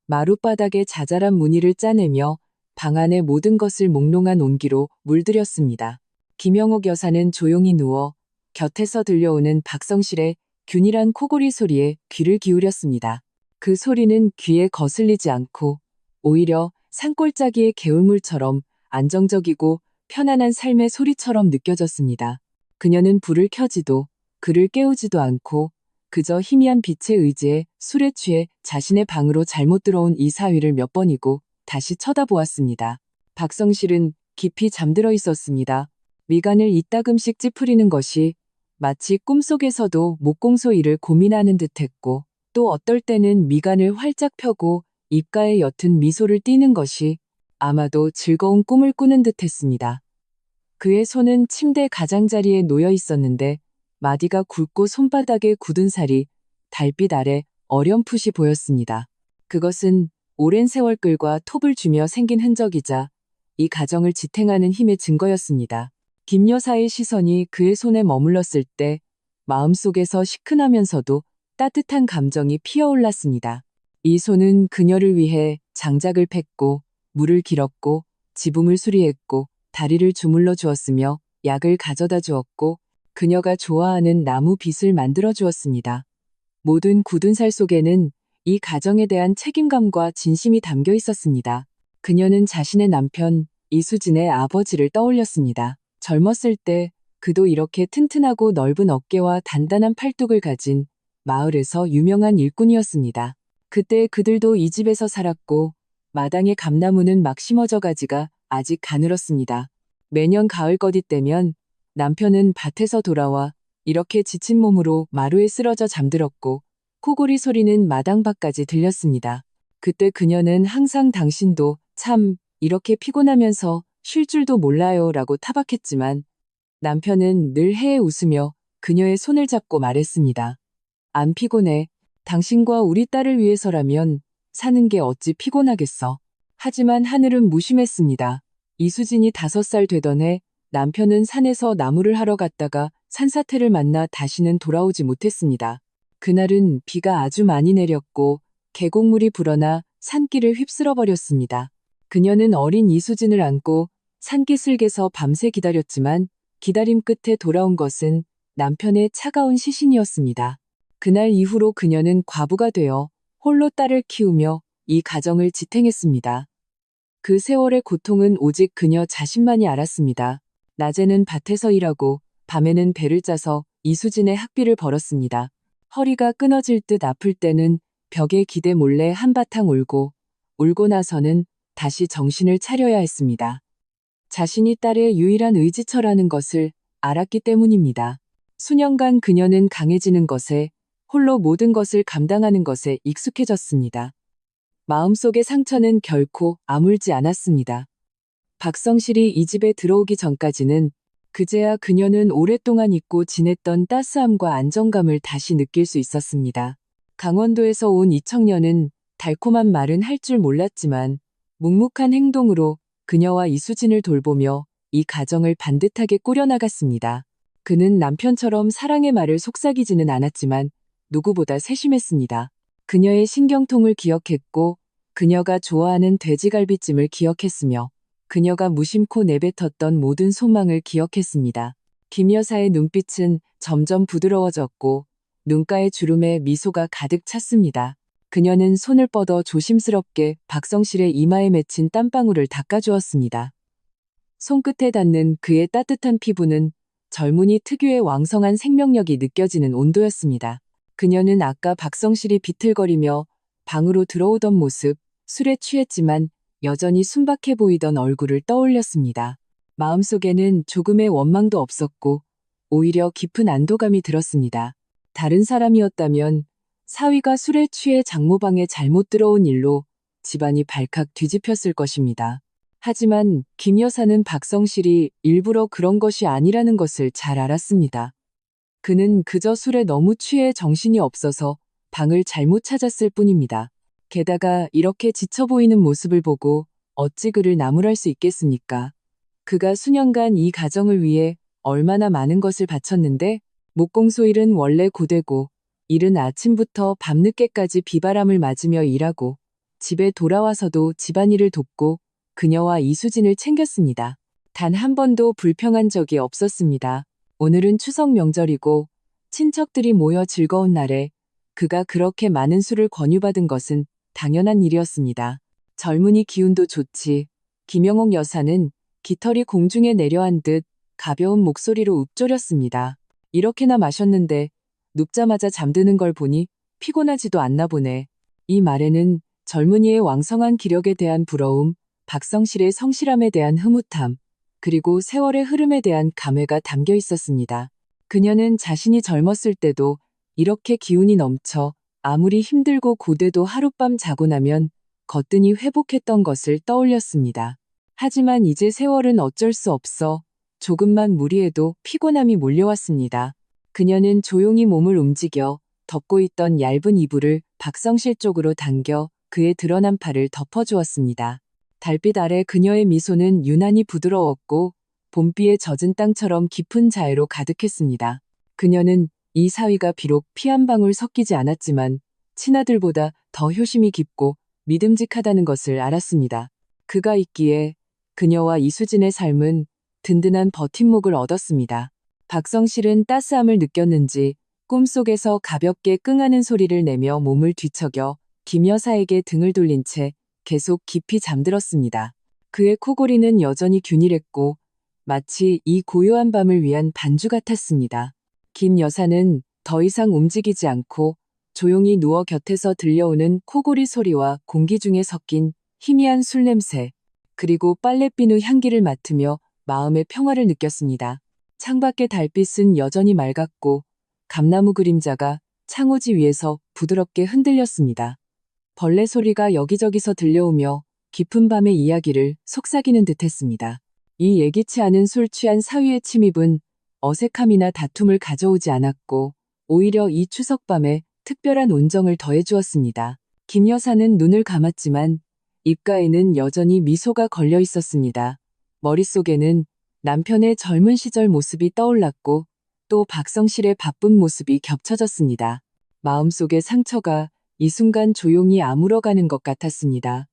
마룻바닥에 자잘한 무늬를 짜내며 방 안의 모든 것을 몽롱한 온기로 물들였습니다. 김영옥 여사는 조용히 누워 곁에서 들려오는 박성실의 균일한 코골이 소리에 귀를 기울였습니다. 그 소리는 귀에 거슬리지 않고 오히려 산골짜기의 개울물처럼 안정적이고 편안한 삶의 소리처럼 느껴졌습니다. 그녀는 불을 켜지도 그를 깨우지도 않고 그저 희미한 빛에 의지해 술에 취해 자신의 방으로 잘못 들어온 이 사위를 몇 번이고 다시 쳐다보았습니다. 박성실은 깊이 잠들어 있었습니다. 미간을 이따금씩 찌푸리는 것이 마치 꿈속에서도 목공소 일을 고민하는 듯했고 또 어떨 때는 미간을 활짝 펴고 입가에 옅은 미소를 띠는 것이 아마도 즐거운 꿈을 꾸는 듯했습니다. 그의 손은 침대 가장자리에 놓여 있었는데 마디가 굵고 손바닥에 굳은 살이 달빛 아래 어렴풋이 보였습니다. 그것은 오랜 세월 끌과 톱을 주며 생긴 흔적이자 이 가정을 지탱하는 힘의 증거였습니다. 김 여사의 시선이 그의 손에 머물렀을 때 마음속에서 시큰하면서도 따뜻한 감정이 피어올랐습니다. 이 손은 그녀를 위해 장작을 팼고 물을 길었고 지붕을 수리했고 다리를 주물러 주었으며 약을 가져다 주었고 그녀가 좋아하는 나무 빗을 만들어 주었습니다. 모든 굳은 살 속에는 이 가정에 대한 책임감과 진심이 담겨 있었습니다. 그녀는 자신의 남편 이수진의 아버지를 떠올렸습니다. 젊었을 때 그도 이렇게 튼튼하고 넓은 어깨와 단단한 팔뚝을 가진 마을에서 유명한 일꾼이었습니다. 그때 그들도 이 집에서 살았고 마당의 감나무는 막 심어져 가지가 아직 가늘었습니다. 매년 가을 거디 때면 남편은 밭에서 돌아와 이렇게 지친 몸으로 마루에 쓰러져 잠들었고 코골이 소리는 마당 밖까지 들렸습니다. 그때 그녀는 항상 당신도 참 이렇게 피곤하면서 쉴 줄도 몰라요 라고 타박했지만 남편은 늘 해에 웃으며 그녀의 손을 잡고 말했습니다. 안 피곤해. 당신과 우리 딸을 위해서라면 사는 게 어찌 피곤하겠어. 하지만 하늘은 무심했습니다. 이수진이 5살 되던 해 남편은 산에서 나무를 하러 갔다가 산사태를 만나 다시는 돌아오지 못했습니다. 그날은 비가 아주 많이 내렸고 계곡물이 불어나 산길을 휩쓸어 버렸습니다. 그녀는 어린 이수진을 안고 산기슭에서 밤새 기다렸지만 기다림 끝에 돌아온 것은 남편의 차가운 시신이었습니다. 그날 이후로 그녀는 과부가 되어 홀로 딸을 키우며 이 가정을 지탱했습니다. 그 세월의 고통은 오직 그녀 자신만이 알았습니다. 낮에는 밭에서 일하고 밤에는 배를 짜서 이수진의 학비를 벌었습니다. 허리가 끊어질 듯 아플 때는 벽에 기대 몰래 한바탕 울고 나서는 다시 정신을 차려야 했습니다. 자신이 딸의 유일한 의지처라는 것을 알았기 때문입니다. 수년간 그녀는 강해지는 것에, 홀로 모든 것을 감당하는 것에 익숙해졌습니다. 마음속의 상처는 결코 아물지 않았습니다. 박성실이 이 집에 들어오기 전까지는 그제야 그녀는 오랫동안 잊고 지냈던 따스함과 안정감을 다시 느낄 수 있었습니다. 강원도에서 온 이 청년은 달콤한 말은 할 줄 몰랐지만 묵묵한 행동으로 그녀와 이수진을 돌보며 이 가정을 반듯하게 꾸려나갔습니다. 그는 남편처럼 사랑의 말을 속삭이지는 않았지만 누구보다 세심했습니다. 그녀의 신경통을 기억했고 그녀가 좋아하는 돼지갈비찜을 기억했으며 그녀가 무심코 내뱉었던 모든 소망을 기억했습니다. 김 여사의 눈빛은 점점 부드러워졌고 눈가의 주름에 미소가 가득 찼습니다. 그녀는 손을 뻗어 조심스럽게 박성실의 이마에 맺힌 땀방울을 닦아주었습니다. 손끝에 닿는 그의 따뜻한 피부는 젊은이 특유의 왕성한 생명력이 느껴지는 온도였습니다. 그녀는 아까 박성실이 비틀거리며 방으로 들어오던 모습, 술에 취했지만 여전히 순박해 보이던 얼굴을 떠올렸습니다. 마음속에는 조금의 원망도 없었고 오히려 깊은 안도감이 들었습니다. 다른 사람이었다면 사위가 술에 취해 장모방에 잘못 들어온 일로 집안이 발칵 뒤집혔을 것입니다. 하지만 김 여사는 박성실이 일부러 그런 것이 아니라는 것을 잘 알았습니다. 그는 그저 술에 너무 취해 정신이 없어서 방을 잘못 찾았을 뿐입니다. 게다가 이렇게 지쳐 보이는 모습을 보고 어찌 그를 나무랄 수 있겠습니까? 그가 수년간 이 가정을 위해 얼마나 많은 것을 바쳤는데 목공소일은 원래 고되고 이른 아침부터 밤늦게까지 비바람을 맞으며 일하고 집에 돌아와서도 집안일을 돕고 그녀와 이수진을 챙겼습니다. 단 한 번도 불평한 적이 없었습니다. 오늘은 추석 명절이고 친척들이 모여 즐거운 날에 그가 그렇게 많은 술을 권유받은 것은 당연한 일이었습니다. 젊은이 기운도 좋지. 김영옥 여사는 깃털이 공중에 내려앉 듯 가벼운 목소리로 읊조렸습니다. 이렇게나 마셨는데 눕자마자 잠드는 걸 보니 피곤하지도 않나 보네. 이 말에는 젊은이의 왕성한 기력에 대한 부러움, 박성실의 성실함에 대한 흐뭇함, 그리고 세월의 흐름에 대한 감회가 담겨 있었습니다. 그녀는 자신이 젊었을 때도 이렇게 기운이 넘쳐 아무리 힘들고 고돼도 하룻밤 자고 나면 거뜬히 회복했던 것을 떠올렸습니다. 하지만 이제 세월은 어쩔 수 없어 조금만 무리해도 피곤함이 몰려왔습니다. 그녀는 조용히 몸을 움직여 덮고 있던 얇은 이불을 박성실 쪽으로 당겨 그의 드러난 팔을 덮어주었습니다. 달빛 아래 그녀의 미소는 유난히 부드러웠고 봄비에 젖은 땅처럼 깊은 자애로 가득했습니다. 그녀는 이 사위가 비록 피 한 방울 섞이지 않았지만 친아들보다 더 효심이 깊고 믿음직하다는 것을 알았습니다. 그가 있기에 그녀와 이수진의 삶은 든든한 버팀목을 얻었습니다. 박성실은 따스함을 느꼈는지 꿈속에서 가볍게 끙하는 소리를 내며 몸을 뒤척여 김 여사에게 등을 돌린 채 계속 깊이 잠들었습니다. 그의 코골이는 여전히 균일했고 마치 이 고요한 밤을 위한 반주 같았습니다. 김 여사는 더 이상 움직이지 않고 조용히 누워 곁에서 들려오는 코골이 소리와 공기 중에 섞인 희미한 술 냄새, 그리고 빨랫비누 향기를 맡으며 마음의 평화를 느꼈습니다. 창밖의 달빛은 여전히 맑았고 감나무 그림자가 창호지 위에서 부드럽게 흔들렸습니다. 벌레 소리가 여기저기서 들려오며 깊은 밤의 이야기를 속삭이는 듯했습니다. 이 예기치 않은 술 취한 사위의 침입은 어색함이나 다툼을 가져오지 않았고 오히려 이 추석 밤에 특별한 온정을 더해주었습니다. 김 여사는 눈을 감았지만 입가에는 여전히 미소가 걸려 있었습니다. 머릿속에는 남편의 젊은 시절 모습이 떠올랐고 또 박성실의 바쁜 모습이 겹쳐졌습니다. 마음속의 상처가 이 순간 조용히 아물어가는 것 같았습니다.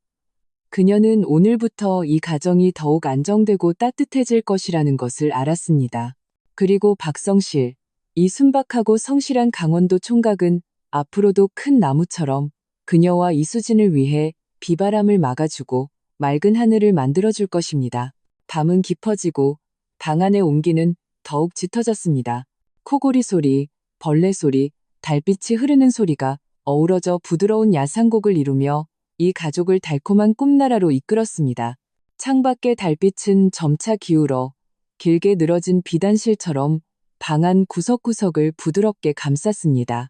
그녀는 오늘부터 이 가정이 더욱 안정되고 따뜻해질 것이라는 것을 알았습니다. 그리고 박성실, 이 순박하고 성실한 강원도 총각은 앞으로도 큰 나무처럼 그녀와 이수진을 위해 비바람을 막아주고 맑은 하늘을 만들어줄 것입니다. 밤은 깊어지고 방 안의 온기는 더욱 짙어졌습니다. 코골이 소리, 벌레 소리, 달빛이 흐르는 소리가 어우러져 부드러운 야상곡을 이루며 이 가족을 달콤한 꿈나라로 이끌었습니다. 창밖의 달빛은 점차 기울어 길게 늘어진 비단실처럼 방 안 구석구석을 부드럽게 감쌌습니다.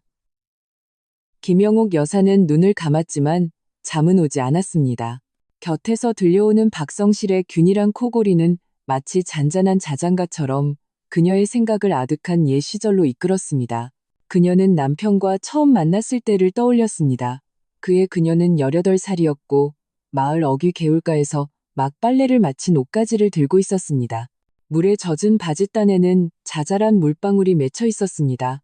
김영옥 여사는 눈을 감았지만 잠은 오지 않았습니다. 곁에서 들려오는 박성실의 균일한 코골이는 마치 잔잔한 자장가처럼 그녀의 생각을 아득한 옛 시절로 이끌었습니다. 그녀는 남편과 처음 만났을 때를 떠올렸습니다. 그녀는 18살이었고 마을 어귀 개울가에서 막 빨래를 마친 옷가지를 들고 있었습니다. 물에 젖은 바짓단에는 자잘한 물방울이 맺혀 있었습니다.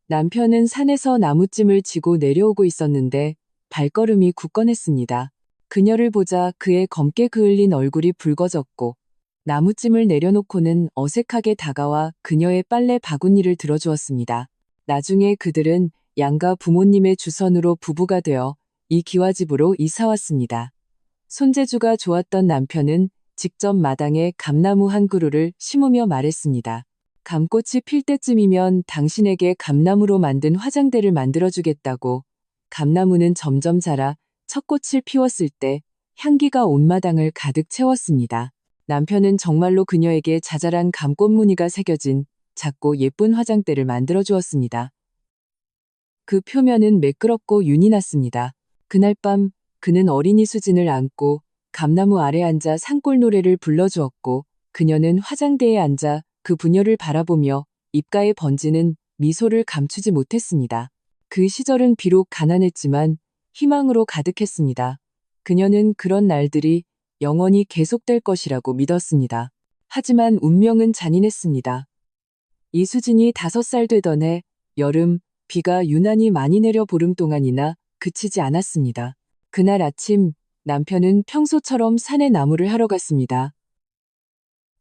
남편은 산에서 나무찜을 지고 내려오고 있었는데 발걸음이 굳건했습니다. 그녀를 보자 그의 검게 그을린 얼굴이 붉어졌고 나무찜을 내려놓고는 어색하게 다가와 그녀의 빨래 바구니를 들어주었습니다. 나중에 그들은 양가 부모님의 주선으로 부부가 되어 이 기와집으로 이사왔습니다. 손재주가 좋았던 남편은 직접 마당에 감나무 한 그루를 심으며 말했습니다. 감꽃이 필 때쯤이면 당신에게 감나무로 만든 화장대를 만들어주겠다고. 감나무는 점점 자라 첫 꽃을 피웠을 때 향기가 온 마당을 가득 채웠습니다. 남편은 정말로 그녀에게 자잘한 감꽃 무늬가 새겨진 작고 예쁜 화장대를 만들어 주었습니다. 그 표면은 매끄럽고 윤이 났습니다. 그날 밤 그는 어린이 수진을 안고 감나무 아래 앉아 산골 노래를 불러주었고 그녀는 화장대에 앉아 그 부녀를 바라보며 입가에 번지는 미소를 감추지 못했습니다. 그 시절은 비록 가난했지만 희망으로 가득했습니다. 그녀는 그런 날들이 영원히 계속될 것이라고 믿었습니다. 하지만 운명은 잔인했습니다. 이수진이 5살 되던 해 여름 비가 유난히 많이 내려 보름 동안이나 그치지 않았습니다. 그날 아침 남편은 평소처럼 산에 나무를 하러 갔습니다.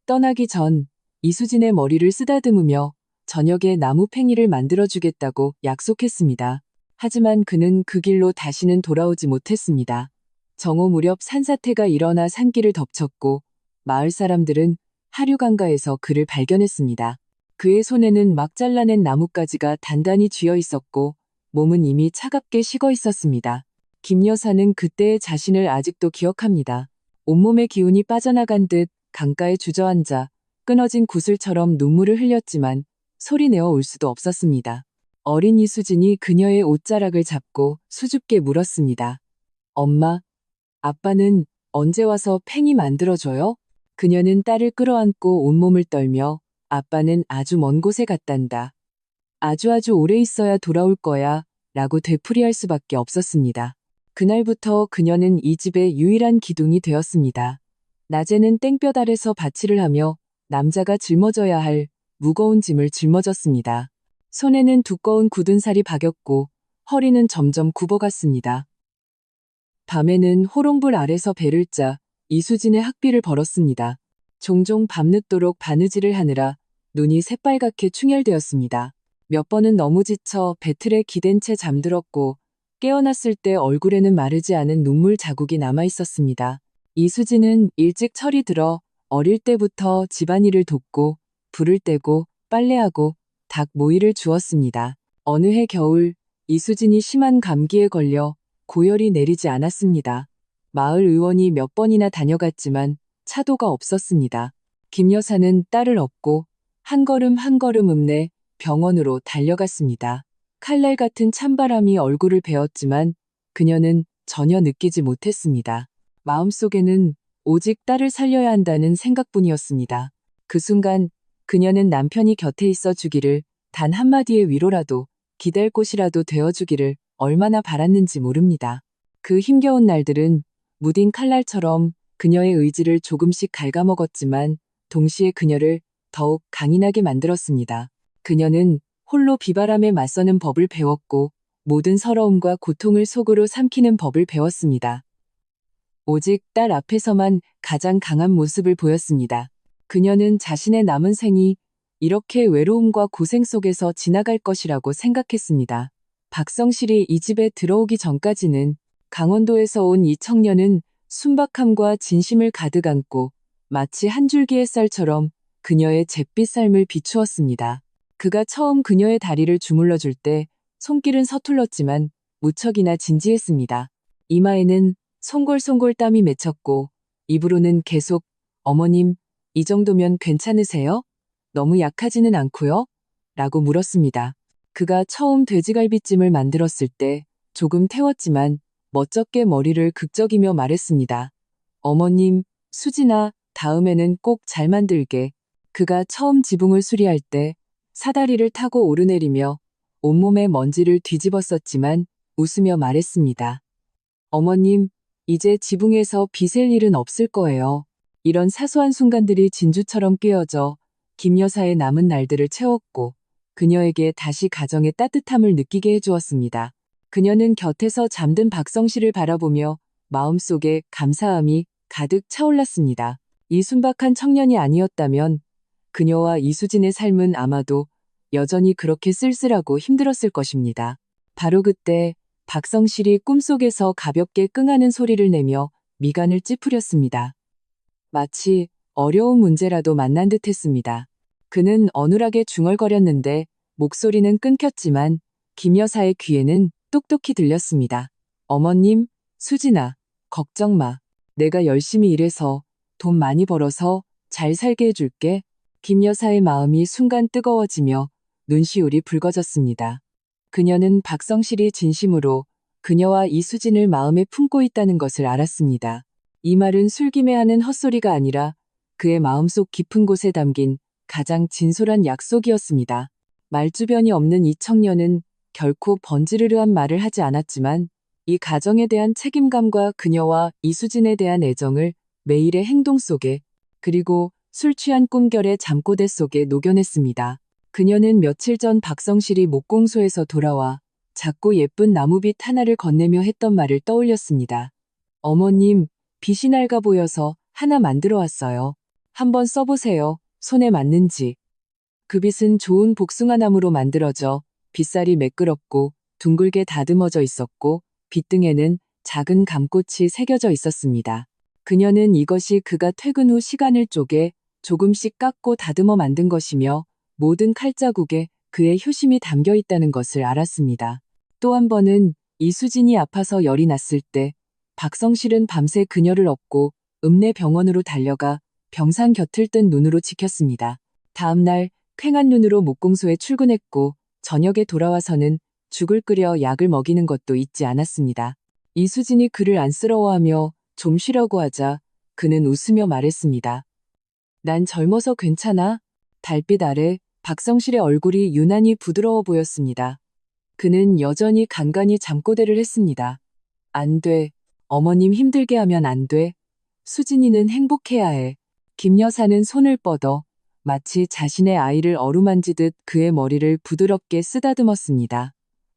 떠나기 전 이수진의 머리를 쓰다듬으며 저녁에 나무팽이를 만들어주겠다고 약속했습니다. 하지만 그는 그 길로 다시는 돌아오지 못했습니다. 정오 무렵 산사태가 일어나 산길을 덮쳤고 마을 사람들은 하류강가에서 그를 발견했습니다. 그의 손에는 막 잘라낸 나뭇가지가 단단히 쥐어 있었고 몸은 이미 차갑게 식어 있었습니다. 김 여사는 그때의 자신을 아직도 기억합니다. 온몸의 기운이 빠져나간 듯 강가에 주저앉아 끊어진 구슬처럼 눈물을 흘렸지만 소리내어 울 수도 없었습니다. 어린 이수진이 그녀의 옷자락을 잡고 수줍게 물었습니다. 엄마, 아빠는 언제 와서 팽이 만들어줘요? 그녀는 딸을 끌어안고 온몸을 떨며 아빠는 아주 먼 곳에 갔단다. 아주 오래 있어야 돌아올 거야 라고 되풀이할 수밖에 없었습니다. 그날부터 그녀는 이 집의 유일한 기둥이 되었습니다. 낮에는 땡볕 아래서 밭일을 하며 남자가 짊어져야 할 무거운 짐을 짊어졌습니다. 손에는 두꺼운 굳은 살이 박였고 허리는 점점 굽어갔습니다. 밤에는 호롱불 아래서 배를 짜 이수진의 학비를 벌었습니다. 종종 밤늦도록 바느질을 하느라 눈이 새빨갛게 충혈되었습니다. 몇 번은 너무 지쳐 배틀에 기댄 채 잠들었고 깨어났을 때 얼굴에는 마르지 않은 눈물 자국이 남아 있었습니다. 이수진은 일찍 철이 들어 어릴 때부터 집안일을 돕고 불을 떼고 빨래하고 닭 모이를 주었습니다. 어느 해 겨울 이수진이 심한 감기에 걸려 고열이 내리지 않았습니다. 마을 의원이 몇 번이나 다녀갔지만 차도가 없었습니다. 김 여사는 딸을 업고 한 걸음 한 걸음 읍내 병원으로 달려갔습니다. 칼날 같은 찬바람이 얼굴을 베었지만 그녀는 전혀 느끼지 못했습니다. 마음속에는 오직 딸을 살려야 한다는 생각뿐이었습니다. 그 순간 그녀는 남편이 곁에 있어 주기를 단 한마디의 위로라도 기댈 곳이라도 되어주기를 얼마나 바랐는지 모릅니다. 그 힘겨운 날들은 무딘 칼날처럼 그녀의 의지를 조금씩 갉아먹었지만 동시에 그녀를 더욱 강인하게 만들었습니다. 그녀는 홀로 비바람에 맞서는 법을 배웠고 모든 서러움과 고통을 속으로 삼키는 법을 배웠습니다. 오직 딸 앞에서만 가장 강한 모습을 보였습니다. 그녀는 자신의 남은 생이 이렇게 외로움과 고생 속에서 지나갈 것이라고 생각했습니다. 박성실이 이 집에 들어오기 전까지는 강원도에서 온 이 청년은 순박함과 진심을 가득 안고 마치 한 줄기의 쌀처럼 그녀의 잿빛 삶을 비추었습니다. 그가 처음 그녀의 다리를 주물러 줄 때 손길은 서툴렀지만 무척이나 진지했습니다. 이마에는 송골송골 땀이 맺혔고 입으로는 계속 어머님, 이 정도면 괜찮으세요? 너무 약하지는 않고요? 라고 물었습니다. 그가 처음 돼지갈비찜을 만들었을 때 조금 태웠지만 멋쩍게 머리를 극적이며 말했습니다. 어머님, 수진아, 다음에는 꼭 잘 만들게. 그가 처음 지붕을 수리할 때 사다리를 타고 오르내리며 온몸에 먼지를 뒤집었었지만 웃으며 말했습니다. 어머님, 이제 지붕에서 빗을 일은 없을 거예요. 이런 사소한 순간들이 진주처럼 꿰어져 김 여사의 남은 날들을 채웠고 그녀에게 다시 가정의 따뜻함을 느끼게 해주었습니다. 그녀는 곁에서 잠든 박성 씨를 바라보며 마음속에 감사함이 가득 차올랐습니다. 이 순박한 청년이 아니었다면 그녀와 이수진의 삶은 아마도 여전히 그렇게 쓸쓸하고 힘들었을 것입니다. 바로 그때 박성실이 꿈속에서 가볍게 끙하는 소리를 내며 미간을 찌푸렸습니다. 마치 어려운 문제라도 만난 듯 했습니다. 그는 어눌하게 중얼거렸는데 목소리는 끊겼지만 김 여사의 귀에는 똑똑히 들렸습니다. 어머님, 수진아, 걱정 마. 내가 열심히 일해서 돈 많이 벌어서 잘 살게 해줄게. 김 여사의 마음이 순간 뜨거워지며 눈시울이 붉어졌습니다. 그녀는 박성실이 진심으로 그녀와 이수진을 마음에 품고 있다는 것을 알았습니다. 이 말은 술김에하는 헛소리가 아니라 그의 마음속 깊은 곳에 담긴 가장 진솔한 약속이었습니다. 말주변이 없는 이 청년은 결코 번지르르한 말을 하지 않았지만 이 가정에 대한 책임감과 그녀와 이수진에 대한 애정을 매일의 행동 속에 그리고 술 취한 꿈결의 잠꼬대 속에 녹여냈습니다. 그녀는 며칠 전 박성실이 목공소에서 돌아와 작고 예쁜 나무빗 하나를 건네며 했던 말을 떠올렸습니다. 어머님, 빗이 낡아 보여서 하나 만들어 왔어요. 한번 써보세요. 손에 맞는지. 그 빗은 좋은 복숭아나무로 만들어져 빗살이 매끄럽고 둥글게 다듬어져 있었고 빗등에는 작은 감꽃이 새겨져 있었습니다. 그녀는 이것이 그가 퇴근 후 시간을 쪼개 조금씩 깎고 다듬어 만든 것이며 모든 칼자국에 그의 효심이 담겨 있다는 것을 알았습니다. 또 한 번은 이수진이 아파서 열이 났을 때 박성실은 밤새 그녀를 업고 읍내 병원으로 달려가 병상 곁을 뜬 눈으로 지켰습니다. 다음 날 퀭한 눈으로 목공소에 출근했고 저녁에 돌아와서는 죽을 끓여 약을 먹이는 것도 잊지 않았습니다. 이수진이 그를 안쓰러워하며 좀 쉬려고 하자 그는 웃으며 말했습니다. 난 젊어서 괜찮아. 달빛 아래 박성실의 얼굴이 유난히 부드러워 보였습니다. 그는 여전히 간간히 잠꼬대를 했습니다. 안 돼. 어머님 힘들게 하면 안 돼. 수진이는 행복해야 해. 김 여사는 손을 뻗어 마치 자신의 아이를 어루만지듯 그의 머리를 부드럽게 쓰다듬었습니다.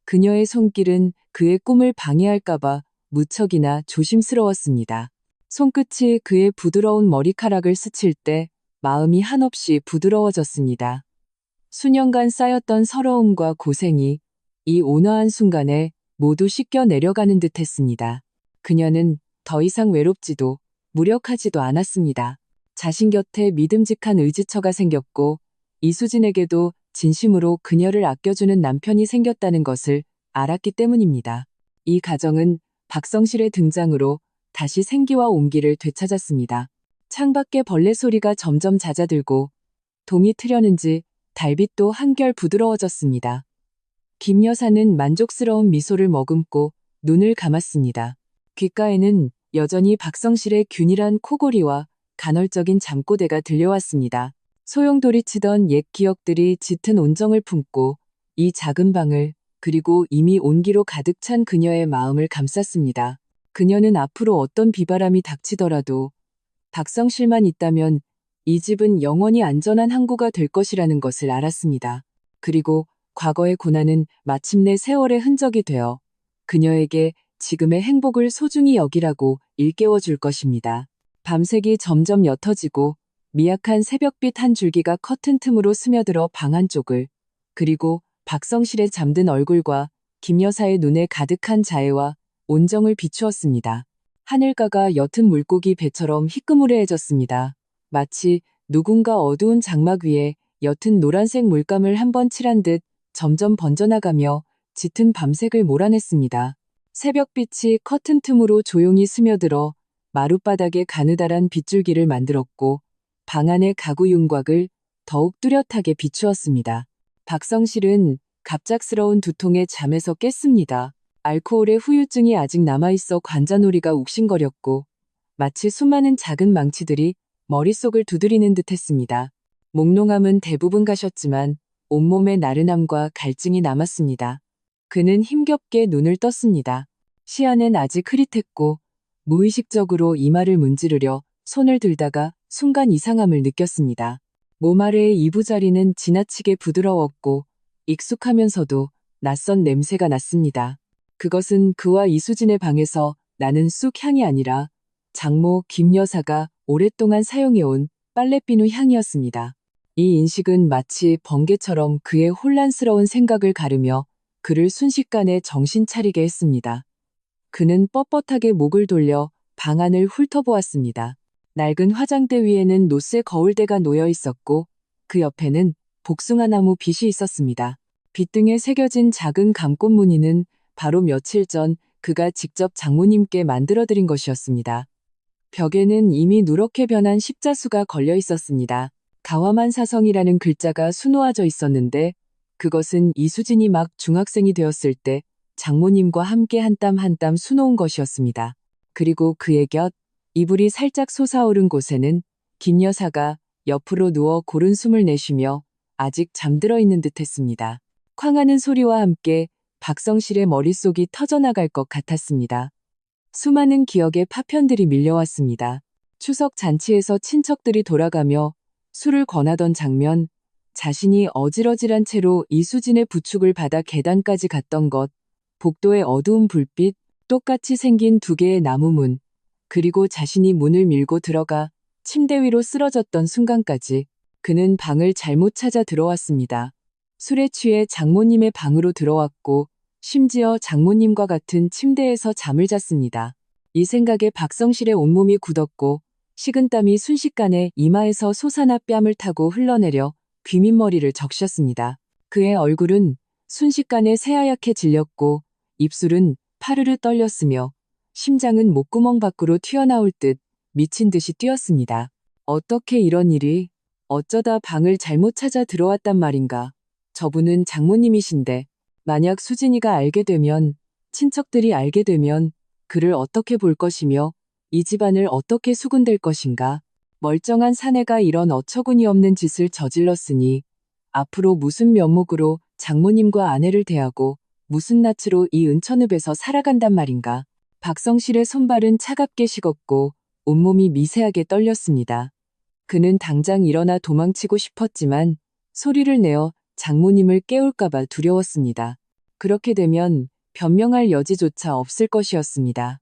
그녀의 손길은 그의 꿈을 방해할까봐 무척이나 조심스러웠습니다. 손끝이 그의 부드러운 머리카락을 스칠 때 마음이 한없이 부드러워졌습니다. 수년간 쌓였던 서러움과 고생이 이 온화한 순간에 모두 씻겨 내려가는 듯 했습니다. 그녀는 더 이상 외롭지도 무력하지도 않았습니다. 자신 곁에 믿음직한 의지처가 생겼고 이수진에게도 진심으로 그녀를 아껴주는 남편이 생겼다는 것을 알았기 때문입니다. 이 가정은 박성실의 등장으로 다시 생기와 온기를 되찾았습니다. 창밖에 벌레 소리가 점점 잦아들고 동이 트려는지 달빛도 한결 부드러워졌습니다. 김 여사는 만족스러운 미소를 머금고 눈을 감았습니다. 귓가에는 여전히 박성실의 균일한 코골이와 간헐적인 잠꼬대가 들려왔습니다. 소용돌이치던 옛 기억들이 짙은 온정을 품고 이 작은 방을 그리고 이미 온기로 가득 찬 그녀의 마음을 감쌌습니다. 그녀는 앞으로 어떤 비바람이 닥치더라도 박성실만 있다면 이 집은 영원히 안전한 항구가 될 것이라는 것을 알았습니다. 그리고 과거의 고난은 마침내 세월의 흔적이 되어 그녀에게 지금의 행복을 소중히 여기라고 일깨워 줄 것입니다. 밤색이 점점 옅어지고 미약한 새벽빛 한 줄기가 커튼 틈으로 스며들어 방 안쪽을 그리고 박성실의 잠든 얼굴과 김 여사의 눈에 가득한 자애와 온정을 비추었습니다. 하늘가가 옅은 물고기 배처럼 희끄무레해졌습니다. 마치 누군가 어두운 장막 위에 옅은 노란색 물감을 한번 칠한 듯 점점 번져나가며 짙은 밤색을 몰아냈습니다. 새벽빛이 커튼 틈으로 조용히 스며들어 마룻바닥에 가느다란 빗줄기를 만들었고 방 안의 가구 윤곽을 더욱 뚜렷하게 비추었습니다. 박성실은 갑작스러운 두통에 잠에서 깼습니다. 알코올의 후유증이 아직 남아있어 관자놀이가 욱신거렸고 마치 수많은 작은 망치들이 머릿속을 두드리는 듯했습니다. 몽롱함은 대부분 가셨지만 온몸의 나른함과 갈증이 남았습니다. 그는 힘겹게 눈을 떴습니다. 시야는 아직 흐릿했고 무의식적으로 이마를 문지르려 손을 들다가 순간 이상함을 느꼈습니다. 몸 아래의 이부자리는 지나치게 부드러웠고 익숙하면서도 낯선 냄새가 났습니다. 그것은 그와 이수진의 방에서 나는 쑥 향이 아니라 장모 김 여사가 오랫동안 사용해온 빨래비누 향이었습니다. 이 인식은 마치 번개처럼 그의 혼란스러운 생각을 가르며 그를 순식간에 정신 차리게 했습니다. 그는 뻣뻣하게 목을 돌려 방 안을 훑어보았습니다. 낡은 화장대 위에는 노쇠 거울대가 놓여 있었고 그 옆에는 복숭아나무 빗이 있었습니다. 빗등에 새겨진 작은 감꽃 무늬는 바로 며칠 전 그가 직접 장모님께 만들어드린 것이었습니다. 벽에는 이미 누렇게 변한 십자수가 걸려 있었습니다. 가와만사성이라는 글자가 수놓아져 있었는데 그것은 이수진이 막 중학생이 되었을 때 장모님과 함께 한 땀 한 땀 수놓은 것이었습니다. 그리고 그의 곁 이불이 살짝 솟아오른 곳에는 김 여사가 옆으로 누워 고른 숨을 내쉬며 아직 잠들어 있는 듯했습니다. 쾅하는 소리와 함께 박성실의 머릿속이 터져나갈 것 같았습니다. 수많은 기억의 파편들이 밀려왔습니다. 추석 잔치에서 친척들이 돌아가며 술을 권하던 장면, 자신이 어질어질한 채로 이수진의 부축을 받아 계단까지 갔던 것, 복도의 어두운 불빛, 똑같이 생긴 두 개의 나무문, 그리고 자신이 문을 밀고 들어가 침대 위로 쓰러졌던 순간까지 그는 방을 잘못 찾아 들어왔습니다. 술에 취해 장모님의 방으로 들어왔고 심지어 장모님과 같은 침대에서 잠을 잤습니다. 이 생각에 박성실의 온몸이 굳었고 식은땀이 순식간에 이마에서 솟아나 뺨을 타고 흘러내려 귀밑머리를 적셨습니다. 그의 얼굴은 순식간에 새하얗게 질렸고 입술은 파르르 떨렸으며 심장은 목구멍 밖으로 튀어나올 듯 미친 듯이 뛰었습니다. 어떻게 이런 일이? 어쩌다 방을 잘못 찾아 들어왔단 말인가? 저분은 장모님이신데 만약 수진이가 알게 되면, 친척들이 알게 되면 그를 어떻게 볼 것이며 이 집안을 어떻게 수군댈 것인가? 멀쩡한 사내가 이런 어처구니 없는 짓을 저질렀으니 앞으로 무슨 면목으로 장모님과 아내를 대하고 무슨 낯으로 이 은천읍에서 살아간단 말인가? 박성실의 손발은 차갑게 식었고 온몸이 미세하게 떨렸습니다. 그는 당장 일어나 도망치고 싶었지만 소리를 내어 장모님을 깨울까봐 두려웠습니다. 그렇게 되면 변명할 여지조차 없을 것이었습니다.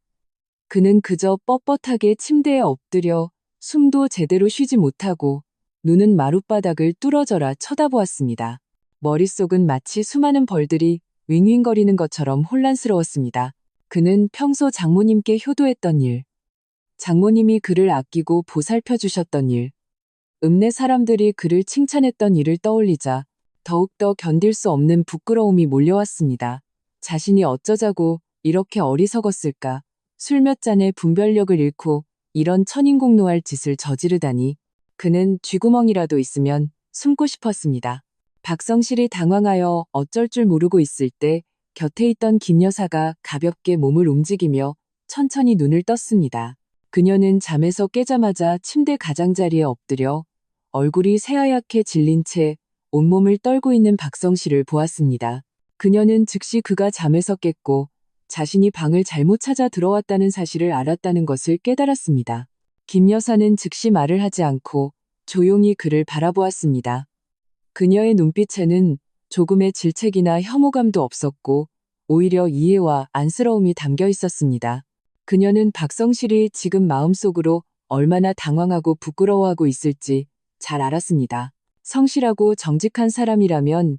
그는 그저 뻣뻣하게 침대에 엎드려 숨도 제대로 쉬지 못하고 눈은 마룻바닥을 뚫어져라 쳐다보았습니다. 머릿속은 마치 수많은 벌들이 윙윙거리는 것처럼 혼란스러웠습니다. 그는 평소 장모님께 효도했던 일, 장모님이 그를 아끼고 보살펴 주셨던 일, 읍내 사람들이 그를 칭찬했던 일을 떠올리자 더욱더 견딜 수 없는 부끄러움이 몰려왔습니다. 자신이 어쩌자고 이렇게 어리석었을까? 술 몇 잔에 분별력을 잃고 이런 천인공노할 짓을 저지르다니. 그는 쥐구멍이라도 있으면 숨고 싶었습니다. 박성실이 당황하여 어쩔 줄 모르고 있을 때 곁에 있던 김 여사가 가볍게 몸을 움직이며 천천히 눈을 떴습니다. 그녀는 잠에서 깨자마자 침대 가장자리에 엎드려 얼굴이 새하얗게 질린 채 온몸을 떨고 있는 박성실을 보았습니다. 그녀는 즉시 그가 잠에서 깼고 자신이 방을 잘못 찾아 들어왔다는 사실을 알았다는 것을 깨달았습니다. 김 여사는 즉시 말을 하지 않고 조용히 그를 바라보았습니다. 그녀의 눈빛에는 조금의 질책이나 혐오감도 없었고 오히려 이해와 안쓰러움이 담겨 있었습니다. 그녀는 박성실이 지금 마음속으로 얼마나 당황하고 부끄러워하고 있을지 잘 알았습니다. 성실하고 정직한 사람이라면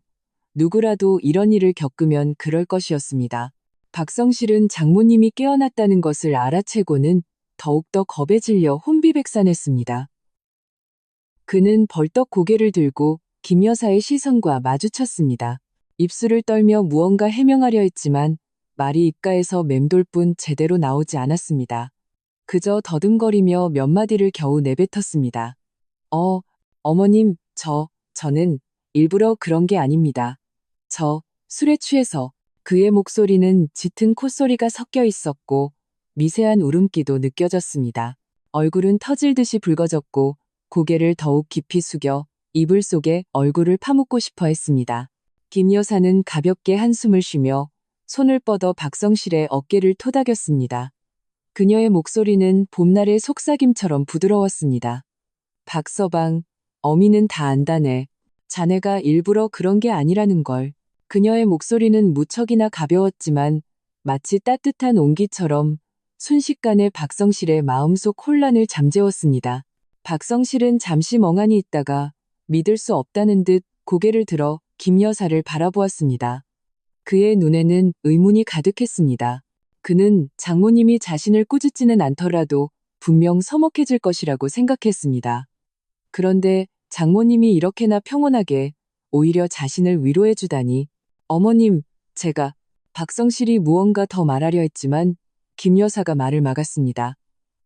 누구라도 이런 일을 겪으면 그럴 것이었습니다. 박성실은 장모님이 깨어났다는 것을 알아채고는 더욱더 겁에 질려 혼비백산했습니다. 그는 벌떡 고개를 들고 김 여사의 시선과 마주쳤습니다. 입술을 떨며 무언가 해명하려 했지만 말이 입가에서 맴돌 뿐 제대로 나오지 않았습니다. 그저 더듬거리며 몇 마디를 겨우 내뱉었습니다. 어머님, 저는 일부러 그런 게 아닙니다. 술에 취해서. 그의 목소리는 짙은 콧소리가 섞여 있었고 미세한 울음기도 느껴졌습니다. 얼굴은 터질 듯이 붉어졌고 고개를 더욱 깊이 숙여 이불 속에 얼굴을 파묻고 싶어 했습니다. 김 여사는 가볍게 한숨을 쉬며 손을 뻗어 박성실의 어깨를 토닥였습니다. 그녀의 목소리는 봄날의 속삭임처럼 부드러웠습니다. 박서방, 어미는 다 안다네. 자네가 일부러 그런 게 아니라는 걸. 그녀의 목소리는 무척이나 가벼웠지만 마치 따뜻한 온기처럼 순식간에 박성실의 마음속 혼란을 잠재웠습니다. 박성실은 잠시 멍하니 있다가 믿을 수 없다는 듯 고개를 들어 김 여사를 바라보았습니다. 그의 눈에는 의문이 가득했습니다. 그는 장모님이 자신을 꾸짖지는 않더라도 분명 서먹해질 것이라고 생각했습니다. 그런데 장모님이 이렇게나 평온하게 오히려 자신을 위로해 주다니. 어머님, 제가. 박성실이 무언가 더 말하려 했지만 김 여사가 말을 막았습니다.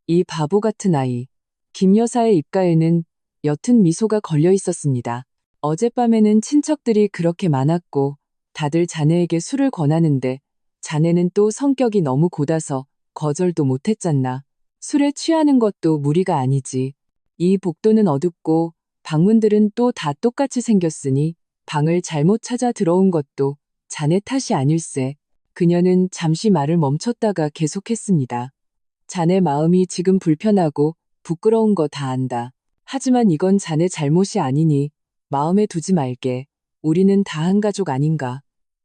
이 바보 같은 아이. 김 여사의 입가에는 옅은 미소가 걸려 있었습니다. 어젯밤에는 친척들이 그렇게 많았고 다들 자네에게 술을 권하는데 자네는 또 성격이 너무 곧아서 거절도 못했잖나. 술에 취하는 것도 무리가 아니지. 이 복도는 어둡고 방문들은 또 다 똑같이 생겼으니 방을 잘못 찾아 들어온 것도 자네 탓이 아닐세. 그녀는 잠시 말을 멈췄다가 계속했습니다. 자네 마음이 지금 불편하고 부끄러운 거 다 안다. 하지만 이건 자네 잘못이 아니니 마음에 두지 말게. 우리는 다 한 가족 아닌가.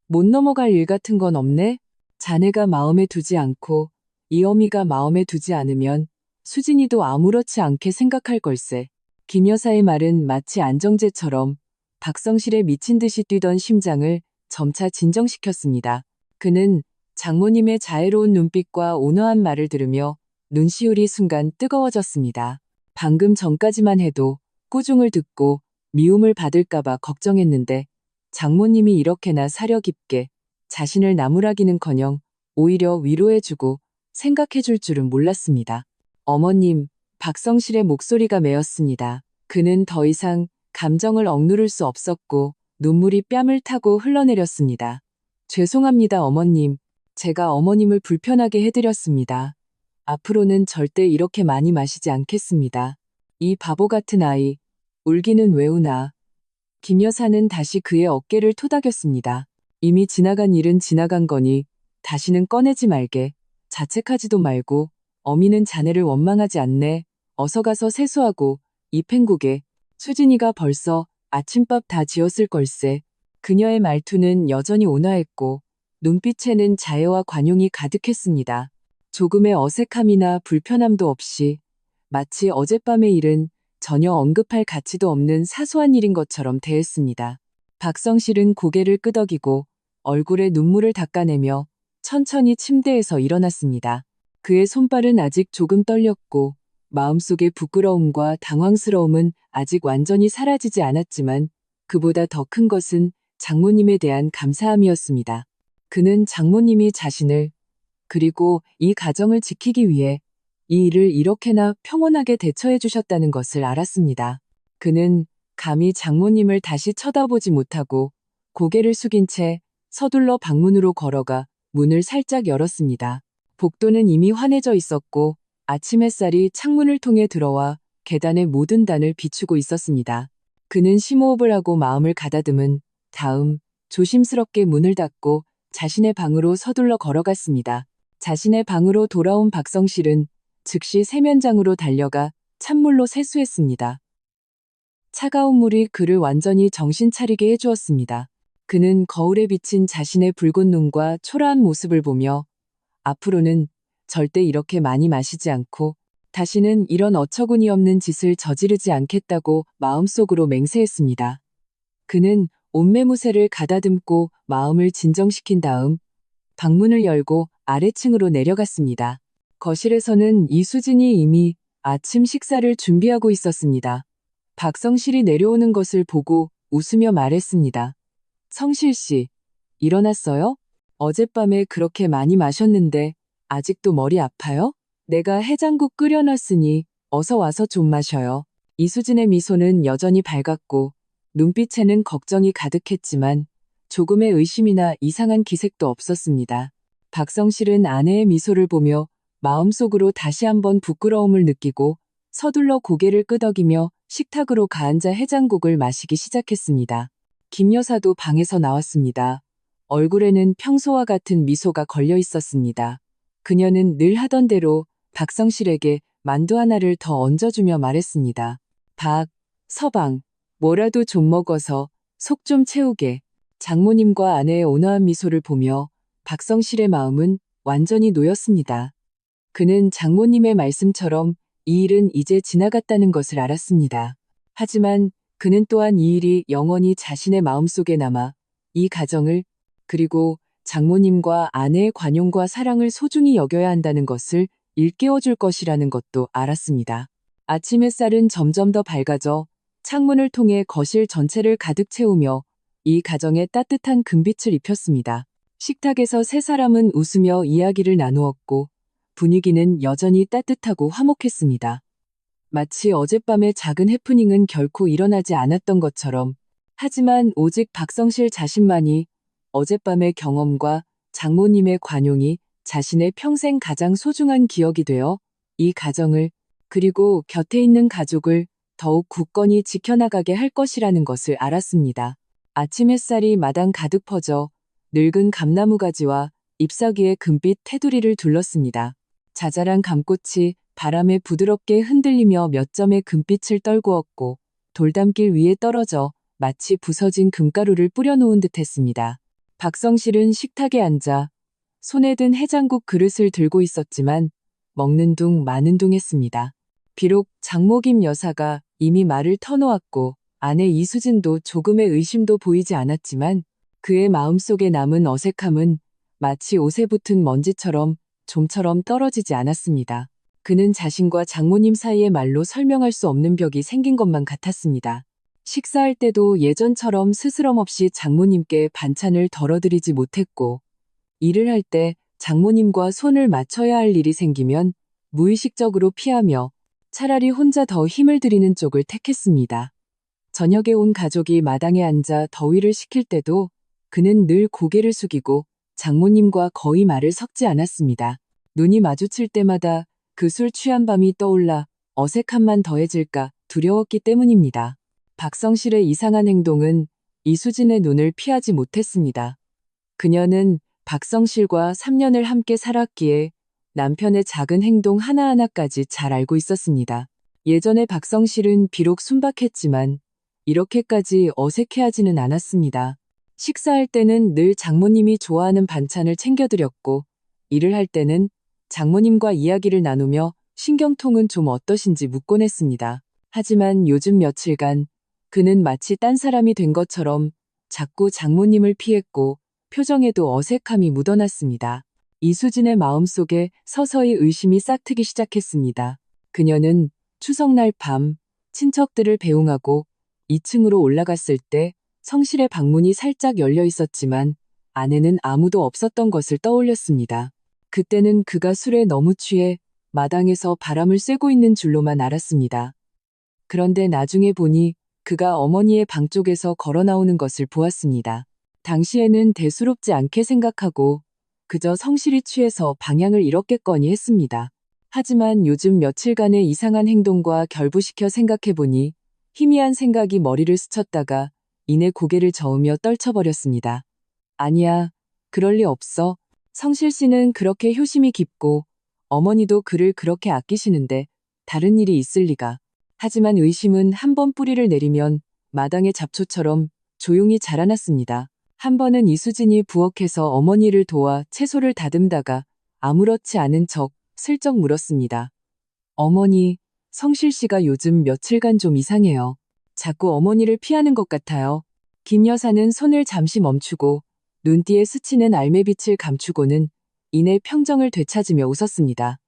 못 넘어갈 일 같은 건 없네? 자네가 마음에 두지 않고 이 어미가 마음에 두지 않으면 수진이도 아무렇지 않게 생각할 걸세. 김 여사의 말은 마치 안정제처럼 박성실의 미친 듯이 뛰던 심장을 점차 진정시켰습니다. 그는 장모님의 자애로운 눈빛과 온화한 말을 들으며 눈시울이 순간 뜨거워졌습니다. 방금 전까지만 해도 꾸중을 듣고 미움을 받을까봐 걱정했는데 장모님이 이렇게나 사려 깊게 자신을 나무라기는커녕 오히려 위로해주고 생각해줄 줄은 몰랐습니다. 어머님, 박성실의 목소리가 메었습니다. 그는 더 이상 감정을 억누를 수 없었고 눈물이 뺨을 타고 흘러내렸습니다. 죄송합니다, 어머님. 제가 어머님을 불편하게 해드렸습니다. 앞으로는 절대 이렇게 많이 마시지 않겠습니다. 이 바보 같은 아이, 울기는 왜 우나. 김 여사는 다시 그의 어깨를 토닥였습니다. 이미 지나간 일은 지나간 거니 다시는 꺼내지 말게. 자책하지도 말고 어미는 자네를 원망하지 않네. 어서 가서 세수하고 입 헹구게. 수진이가 벌써 아침밥 다 지었을 걸세. 그녀의 말투는 여전히 온화했고 눈빛에는 자애와 관용이 가득했습니다. 조금의 어색함이나 불편함도 없이 마치 어젯밤의 일은 전혀 언급할 가치도 없는 사소한 일인 것처럼 대했습니다. 박성실은 고개를 끄덕이고 얼굴에 눈물을 닦아내며 천천히 침대에서 일어났습니다. 그의 손발은 아직 조금 떨렸고 마음속의 부끄러움과 당황스러움은 아직 완전히 사라지지 않았지만 그보다 더 큰 것은 장모님에 대한 감사함이었습니다. 그는 장모님이 자신을 그리고 이 가정을 지키기 위해 이 일을 이렇게나 평온하게 대처해 주셨다는 것을 알았습니다. 그는 감히 장모님을 다시 쳐다보지 못하고 고개를 숙인 채 서둘러 방문으로 걸어가 문을 살짝 열었습니다. 복도는 이미 환해져 있었고 아침 햇살이 창문을 통해 들어와 계단의 모든 단을 비추고 있었습니다. 그는 심호흡을 하고 마음을 가다듬은 다음 조심스럽게 문을 닫고 자신의 방으로 서둘러 걸어갔습니다. 자신의 방으로 돌아온 박성실은 즉시 세면장으로 달려가 찬물로 세수했습니다. 차가운 물이 그를 완전히 정신 차리게 해주었습니다. 그는 거울에 비친 자신의 붉은 눈과 초라한 모습을 보며 앞으로는 절대 이렇게 많이 마시지 않고 다시는 이런 어처구니없는 짓을 저지르지 않겠다고 마음속으로 맹세했습니다. 그는 옷매무새를 가다듬고 마음을 진정시킨 다음 방문을 열고 아래층으로 내려갔습니다. 거실에서는 이수진이 이미 아침 식사를 준비하고 있었습니다. 박성실이 내려오는 것을 보고 웃으며 말했습니다. 성실 씨, 일어났어요? 어젯밤에 그렇게 많이 마셨는데 아직도 머리 아파요? 내가 해장국 끓여놨으니 어서 와서 좀 마셔요. 이수진의 미소는 여전히 밝았고 눈빛에는 걱정이 가득했지만 조금의 의심이나 이상한 기색도 없었습니다. 박성실은 아내의 미소를 보며 마음속으로 다시 한번 부끄러움을 느끼고 서둘러 고개를 끄덕이며 식탁으로 가앉아 해장국을 마시기 시작했습니다. 김 여사도 방에서 나왔습니다. 얼굴에는 평소와 같은 미소가 걸려 있었습니다. 그녀는 늘 하던 대로 박성실에게 만두 하나를 더 얹어주며 말했습니다. 서방, 뭐라도 좀 먹어서 속 좀 채우게. 장모님과 아내의 온화한 미소를 보며 박성실의 마음은 완전히 놓였습니다. 그는 장모님의 말씀처럼 이 일은 이제 지나갔다는 것을 알았습니다. 하지만 그는 또한 이 일이 영원히 자신의 마음속에 남아 이 가정을 그리고 장모님과 아내의 관용과 사랑을 소중히 여겨야 한다는 것을 일깨워줄 것이라는 것도 알았습니다. 아침 햇살은 점점 더 밝아져 창문을 통해 거실 전체를 가득 채우며 이 가정에 따뜻한 금빛을 입혔습니다. 식탁에서 세 사람은 웃으며 이야기를 나누었고 분위기는 여전히 따뜻하고 화목했습니다. 마치 어젯밤의 작은 해프닝은 결코 일어나지 않았던 것처럼 하지만 오직 박성실 자신만이 어젯밤의 경험과 장모님의 관용이 자신의 평생 가장 소중한 기억이 되어 이 가정을 그리고 곁에 있는 가족을 더욱 굳건히 지켜나가게 할 것이라는 것을 알았습니다. 아침 햇살이 마당 가득 퍼져 늙은 감나무 가지와 잎사귀의 금빛 테두리를 둘렀습니다. 자잘한 감꽃이 바람에 부드럽게 흔들리며 몇 점의 금빛을 떨구었고 돌담길 위에 떨어져 마치 부서진 금가루를 뿌려놓은 듯했습니다. 박성실은 식탁에 앉아 손에 든 해장국 그릇을 들고 있었지만 먹는 둥 마는 둥 했습니다. 비록 장모 김 여사가 이미 말을 터놓았고 아내 이수진도 조금의 의심도 보이지 않았지만 그의 마음속에 남은 어색함은 마치 옷에 붙은 먼지처럼 좀처럼 떨어지지 않았습니다. 그는 자신과 장모님 사이의 말로 설명할 수 없는 벽이 생긴 것만 같았습니다. 식사할 때도 예전처럼 스스럼 없이 장모님께 반찬을 덜어드리지 못했고 일을 할 때 장모님과 손을 맞춰야 할 일이 생기면 무의식적으로 피하며 차라리 혼자 더 힘을 들이는 쪽을 택했습니다. 저녁에 온 가족이 마당에 앉아 더위를 식힐 때도 그는 늘 고개를 숙이고 장모님과 거의 말을 섞지 않았습니다. 눈이 마주칠 때마다 그 술 취한 밤이 떠올라 어색함만 더해질까 두려웠기 때문입니다. 박성실의 이상한 행동은 이수진의 눈을 피하지 못했습니다. 그녀는 박성실과 3년을 함께 살았기에 남편의 작은 행동 하나하나까지 잘 알고 있었습니다. 예전에 박성실은 비록 순박했지만 이렇게까지 어색해하지는 않았습니다. 식사할 때는 늘 장모님이 좋아하는 반찬을 챙겨드렸고 일을 할 때는 장모님과 이야기를 나누며 신경통은 좀 어떠신지 묻곤 했습니다. 하지만 요즘 며칠간 그는 마치 딴 사람이 된 것처럼 자꾸 장모님을 피했고 표정에도 어색함이 묻어났습니다. 이수진의 마음속에 서서히 의심이 싹트기 시작했습니다. 그녀는 추석날 밤 친척들을 배웅하고 2층으로 올라갔을 때 성실의 방문이 살짝 열려 있었지만 안에는 아무도 없었던 것을 떠올렸습니다. 그때는 그가 술에 너무 취해 마당에서 바람을 쐬고 있는 줄로만 알았습니다. 그런데 나중에 보니 그가 어머니의 방 쪽에서 걸어 나오는 것을 보았습니다. 당시에는 대수롭지 않게 생각하고 그저 성실이 취해서 방향을 잃었겠거니 했습니다. 하지만 요즘 며칠간의 이상한 행동과 결부시켜 생각해보니 희미한 생각이 머리를 스쳤다가 이내 고개를 저으며 떨쳐버렸습니다. 아니야, 그럴 리 없어. 성실 씨는 그렇게 효심이 깊고 어머니도 그를 그렇게 아끼시는데 다른 일이 있을 리가. 하지만 의심은 한 번 뿌리를 내리면 마당의 잡초처럼 조용히 자라났습니다. 한 번은 이수진이 부엌에서 어머니를 도와 채소를 다듬다가 아무렇지 않은 척 슬쩍 물었습니다. 어머니, 성실 씨가 요즘 며칠간 좀 이상해요. 자꾸 어머니를 피하는 것 같아요. 김 여사는 손을 잠시 멈추고 눈띠에 스치는 알매빛을 감추고는 이내 평정을 되찾으며 웃었습니다.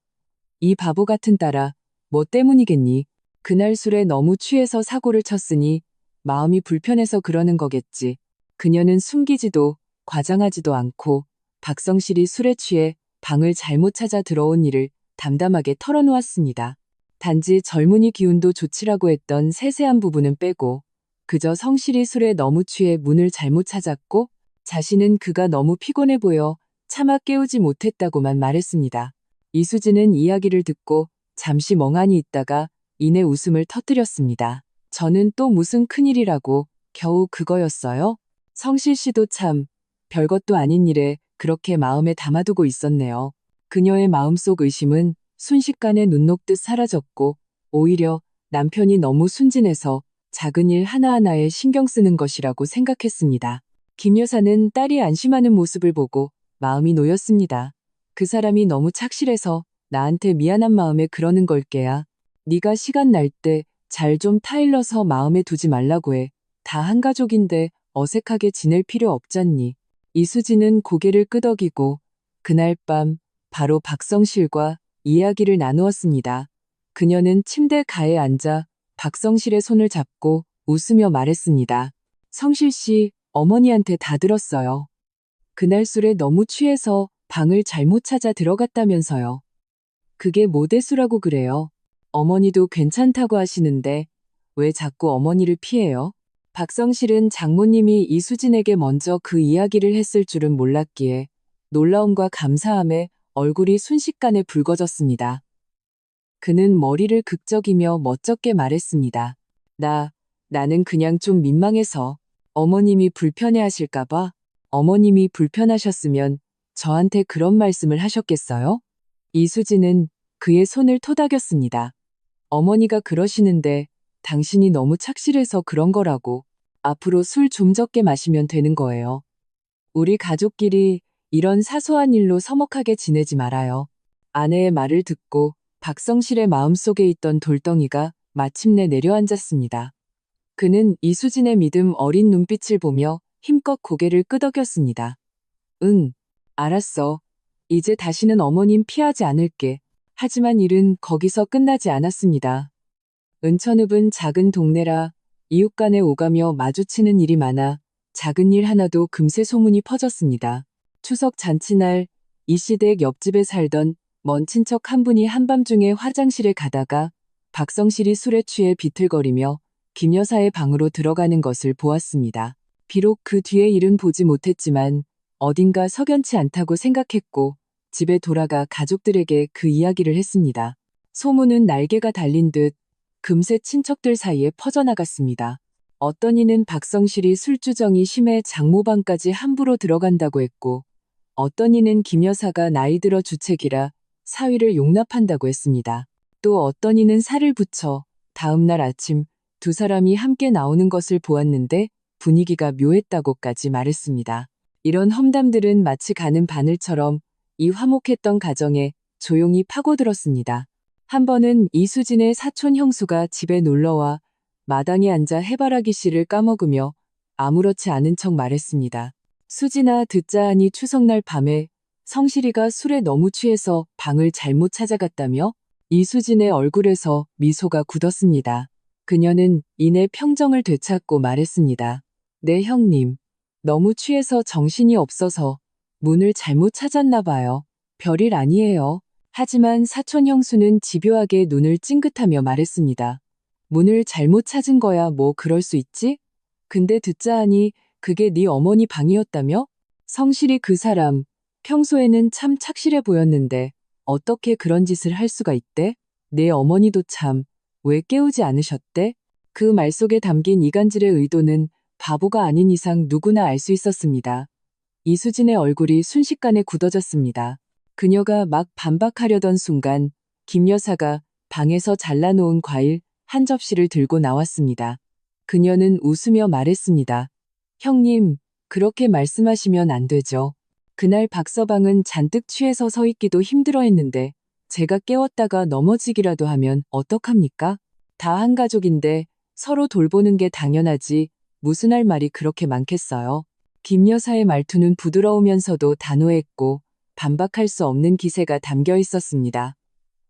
이 바보 같은 딸아, 뭐 때문이겠니? 그날 술에 너무 취해서 사고를 쳤으니 마음이 불편해서 그러는 거겠지. 그녀는 숨기지도 과장하지도 않고 박성실이 술에 취해 방을 잘못 찾아 들어온 일을 담담하게 털어놓았습니다. 단지 젊은이 기운도 좋지라고 했던 세세한 부분은 빼고 그저 성실이 술에 너무 취해 문을 잘못 찾았고 자신은 그가 너무 피곤해 보여 차마 깨우지 못했다고만 말했습니다. 이수진은 이야기를 듣고 잠시 멍하니 있다가 이내 웃음을 터뜨렸습니다. 저는 또 무슨 큰일이라고 겨우 그거였어요? 성실 씨도 참 별것도 아닌 일에 그렇게 마음에 담아두고 있었네요. 그녀의 마음속 의심은 순식간에 눈 녹듯 사라졌고 오히려 남편이 너무 순진해서 작은 일 하나하나에 신경 쓰는 것이라고 생각했습니다. 김 여사는 딸이 안심하는 모습을 보고 마음이 놓였습니다. 그 사람이 너무 착실해서 나한테 미안한 마음에 그러는 걸게야. 네가 시간 날 때 잘 좀 타일러서 마음에 두지 말라고 해. 다 한 가족인데 어색하게 지낼 필요 없잖니. 이수진은 고개를 끄덕이고 그날 밤 바로 박성실과 이야기를 나누었습니다. 그녀는 침대 가에 앉아 박성실의 손을 잡고 웃으며 말했습니다. 성실 씨, 어머니한테 다 들었어요. 그날 술에 너무 취해서 방을 잘못 찾아 들어갔다면서요. 그게 모대수라고 그래요. 어머니도 괜찮다고 하시는데 왜 자꾸 어머니를 피해요? 박성실은 장모님이 이수진에게 먼저 그 이야기를 했을 줄은 몰랐기에 놀라움과 감사함에 얼굴이 순식간에 붉어졌습니다. 그는 머리를 극적이며 멋쩍게 말했습니다. 나는 그냥 좀 민망해서 어머님이 불편해하실까봐. 어머님이 불편하셨으면 저한테 그런 말씀을 하셨겠어요? 이수진은 그의 손을 토닥였습니다. 어머니가 그러시는데 당신이 너무 착실해서 그런 거라고. 앞으로 술 좀 적게 마시면 되는 거예요. 우리 가족끼리 이런 사소한 일로 서먹하게 지내지 말아요. 아내의 말을 듣고 박성실의 마음속에 있던 돌덩이가 마침내 내려앉았습니다. 그는 이수진의 믿음 어린 눈빛을 보며 힘껏 고개를 끄덕였습니다. 응, 알았어. 이제 다시는 어머님 피하지 않을게. 하지만 일은 거기서 끝나지 않았습니다. 은천읍은 작은 동네라 이웃 간에 오가며 마주치는 일이 많아 작은 일 하나도 금세 소문이 퍼졌습니다. 추석 잔치날 이씨댁 옆집에 살던 먼 친척 한 분이 한밤중에 화장실에 가다가 박성실이 술에 취해 비틀거리며 김 여사의 방으로 들어가는 것을 보았습니다. 비록 그 뒤의 일은 보지 못했지만 어딘가 석연치 않다고 생각했고 집에 돌아가 가족들에게 그 이야기를 했습니다. 소문은 날개가 달린 듯 금세 친척들 사이에 퍼져나갔습니다. 어떤 이는 박성실이 술주정이 심해 장모방까지 함부로 들어간다고 했고 어떤 이는 김 여사가 나이 들어 주책이라 사위를 용납한다고 했습니다. 또 어떤 이는 살을 붙여 다음날 아침 두 사람이 함께 나오는 것을 보았는데 분위기가 묘했다고까지 말했습니다. 이런 험담들은 마치 가는 바늘처럼 이 화목했던 가정에 조용히 파고들었습니다. 한 번은 이수진의 사촌 형수가 집에 놀러와 마당에 앉아 해바라기 씨를 까먹으며 아무렇지 않은 척 말했습니다. 수진아, 듣자 하니 추석날 밤에 성실이가 술에 너무 취해서 방을 잘못 찾아갔다며? 이수진의 얼굴에서 미소가 굳었습니다. 그녀는 이내 평정을 되찾고 말했습니다. 네, 형님. 너무 취해서 정신이 없어서 문을 잘못 찾았나 봐요. 별일 아니에요. 하지만 사촌 형수는 집요하게 눈을 찡긋하며 말했습니다. 문을 잘못 찾은 거야 뭐 그럴 수 있지? 근데 듣자 하니 그게 네 어머니 방이었다며? 성실이 그 사람 평소에는 참 착실해 보였는데 어떻게 그런 짓을 할 수가 있대? 내 어머니도 참 왜 깨우지 않으셨대? 그 말 속에 담긴 이간질의 의도는 바보가 아닌 이상 누구나 알 수 있었습니다. 이수진의 얼굴이 순식간에 굳어졌습니다. 그녀가 막 반박하려던 순간 김 여사가 방에서 잘라놓은 과일 한 접시를 들고 나왔습니다. 그녀는 웃으며 말했습니다. 형님, 그렇게 말씀하시면 안 되죠. 그날 박서방은 잔뜩 취해서 서 있기도 힘들어했는데 제가 깨웠다가 넘어지기라도 하면 어떡합니까? 다 한 가족인데 서로 돌보는 게 당연하지 무슨 할 말이 그렇게 많겠어요. 김 여사의 말투는 부드러우면서도 단호했고 반박할 수 없는 기세가 담겨 있었습니다.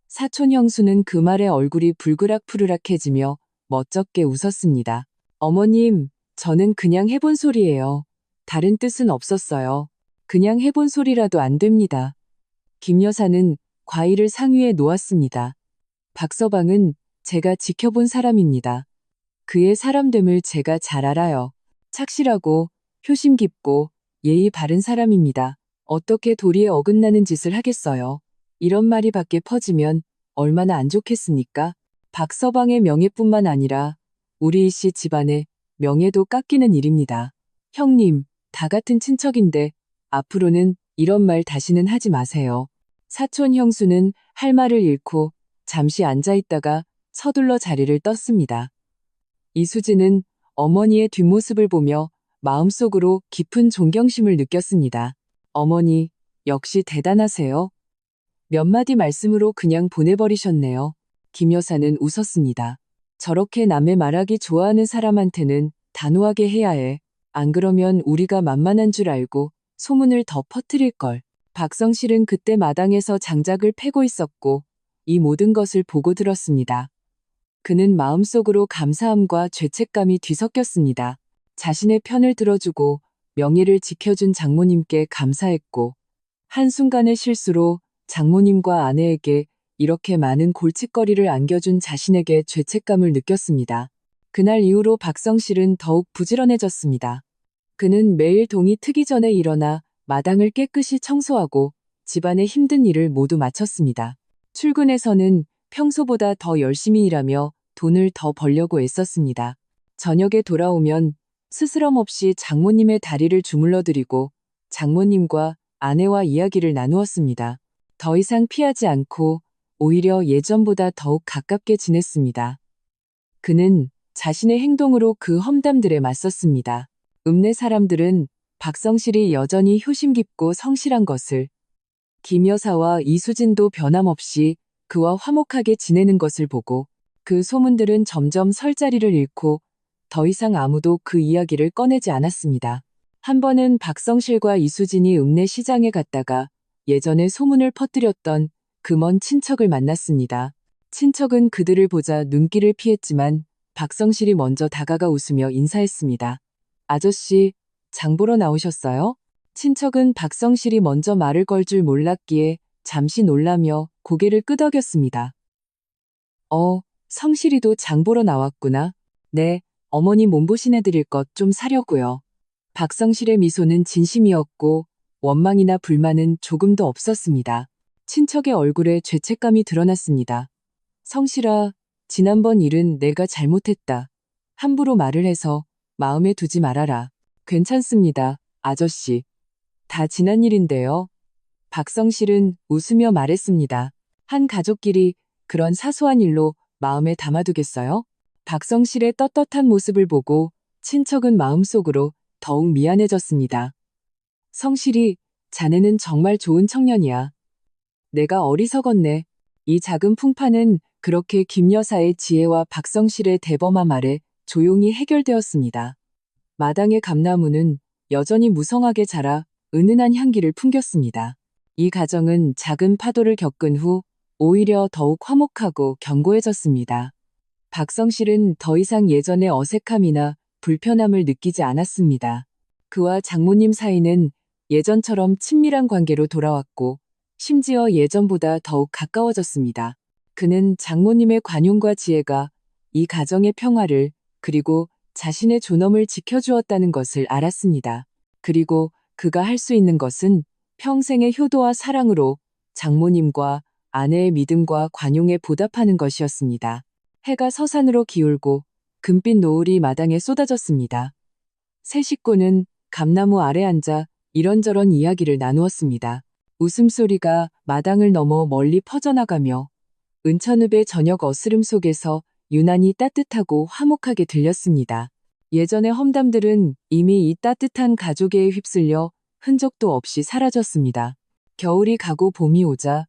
사촌 형수는 그 말에 얼굴이 불그락푸르락해지며 멋쩍게 웃었습니다. 어머님, 저는 그냥 해본 소리예요. 다른 뜻은 없었어요. 그냥 해본 소리라도 안 됩니다. 김 여사는 과일을 상위에 놓았습니다. 박서방은 제가 지켜본 사람입니다. 그의 사람됨을 제가 잘 알아요. 착실하고 효심 깊고 예의 바른 사람입니다. 어떻게 도리에 어긋나는 짓을 하겠어요. 이런 말이 밖에 퍼지면 얼마나 안 좋겠습니까? 박서방의 명예뿐만 아니라 우리 이씨 집안의 명예도 깎이는 일입니다. 형님, 다 같은 친척인데 앞으로는 이런 말 다시는 하지 마세요. 사촌 형수는 할 말을 잃고 잠시 앉아 있다가 서둘러 자리를 떴습니다. 이수진은 어머니의 뒷모습을 보며 마음속으로 깊은 존경심을 느꼈습니다. 어머니, 역시 대단하세요. 몇 마디 말씀으로 그냥 보내버리셨네요. 김 여사는 웃었습니다. 저렇게 남의 말하기 좋아하는 사람한테는 단호하게 해야 해. 안 그러면 우리가 만만한 줄 알고 소문을 더 퍼뜨릴걸. 박성실은 그때 마당에서 장작을 패고 있었고 이 모든 것을 보고 들었습니다. 그는 마음속으로 감사함과 죄책감이 뒤섞였습니다. 자신의 편을 들어주고 명예를 지켜준 장모님께 감사했고 한순간의 실수로 장모님과 아내에게 이렇게 많은 골칫거리를 안겨준 자신에게 죄책감을 느꼈습니다. 그날 이후로 박성실은 더욱 부지런해졌습니다. 그는 매일 동이 트기 전에 일어나 마당을 깨끗이 청소하고 집안의 힘든 일을 모두 마쳤습니다. 출근해서는 평소보다 더 열심히 일하며 돈을 더 벌려고 애썼습니다. 저녁에 돌아오면 스스럼 없이 장모님의 다리를 주물러드리고 장모님과 아내와 이야기를 나누었습니다. 더 이상 피하지 않고 오히려 예전보다 더욱 가깝게 지냈습니다. 그는 자신의 행동으로 그 험담들에 맞섰습니다. 읍내 사람들은 박성실이 여전히 효심 깊고 성실한 것을, 김 여사와 이수진도 변함없이 그와 화목하게 지내는 것을 보고 그 소문들은 점점 설 자리를 잃고 더 이상 아무도 그 이야기를 꺼내지 않았습니다. 한 번은 박성실과 이수진이 읍내 시장에 갔다가 예전에 소문을 퍼뜨렸던 그 먼 친척을 만났습니다. 친척은 그들을 보자 눈길을 피했지만 박성실이 먼저 다가가 웃으며 인사했습니다. 아저씨, 장 보러 나오셨어요? 친척은 박성실이 먼저 말을 걸 줄 몰랐기에 잠시 놀라며 고개를 끄덕였습니다. 성실이도 장 보러 나왔구나. 네, 어머니 몸보신 해드릴 것 좀 사려고요. 박성실의 미소는 진심이었고 원망이나 불만은 조금도 없었습니다. 친척의 얼굴에 죄책감이 드러났습니다. 성실아, 지난번 일은 내가 잘못했다. 함부로 말을 해서 마음에 두지 말아라. 괜찮습니다, 아저씨. 다 지난 일인데요. 박성실은 웃으며 말했습니다. 한 가족끼리 그런 사소한 일로 마음에 담아두겠어요? 박성실의 떳떳한 모습을 보고 친척은 마음속으로 더욱 미안해졌습니다. 성실이, 자네는 정말 좋은 청년이야. 내가 어리석었네. 이 작은 풍파는 그렇게 김 여사의 지혜와 박성실의 대범함 아래 조용히 해결되었습니다. 마당의 감나무는 여전히 무성하게 자라 은은한 향기를 풍겼습니다. 이 가정은 작은 파도를 겪은 후 오히려 더욱 화목하고 견고해졌습니다. 박성실은 더 이상 예전의 어색함이나 불편함을 느끼지 않았습니다. 그와 장모님 사이는 예전처럼 친밀한 관계로 돌아왔고 심지어 예전보다 더욱 가까워졌습니다. 그는 장모님의 관용과 지혜가 이 가정의 평화를 그리고 자신의 존엄을 지켜주었다는 것을 알았습니다. 그리고 그가 할 수 있는 것은 평생의 효도와 사랑으로 장모님과 아내의 믿음과 관용에 보답하는 것이었습니다. 해가 서산으로 기울고 금빛 노을이 마당에 쏟아졌습니다. 세 식구는 감나무 아래 앉아 이런저런 이야기를 나누었습니다. 웃음소리가 마당을 넘어 멀리 퍼져나가며 은천읍의 저녁 어스름 속에서 유난히 따뜻하고 화목하게 들렸습니다. 예전의 험담들은 이미 이 따뜻한 가족애에 휩쓸려 흔적도 없이 사라졌습니다. 겨울이 가고 봄이 오자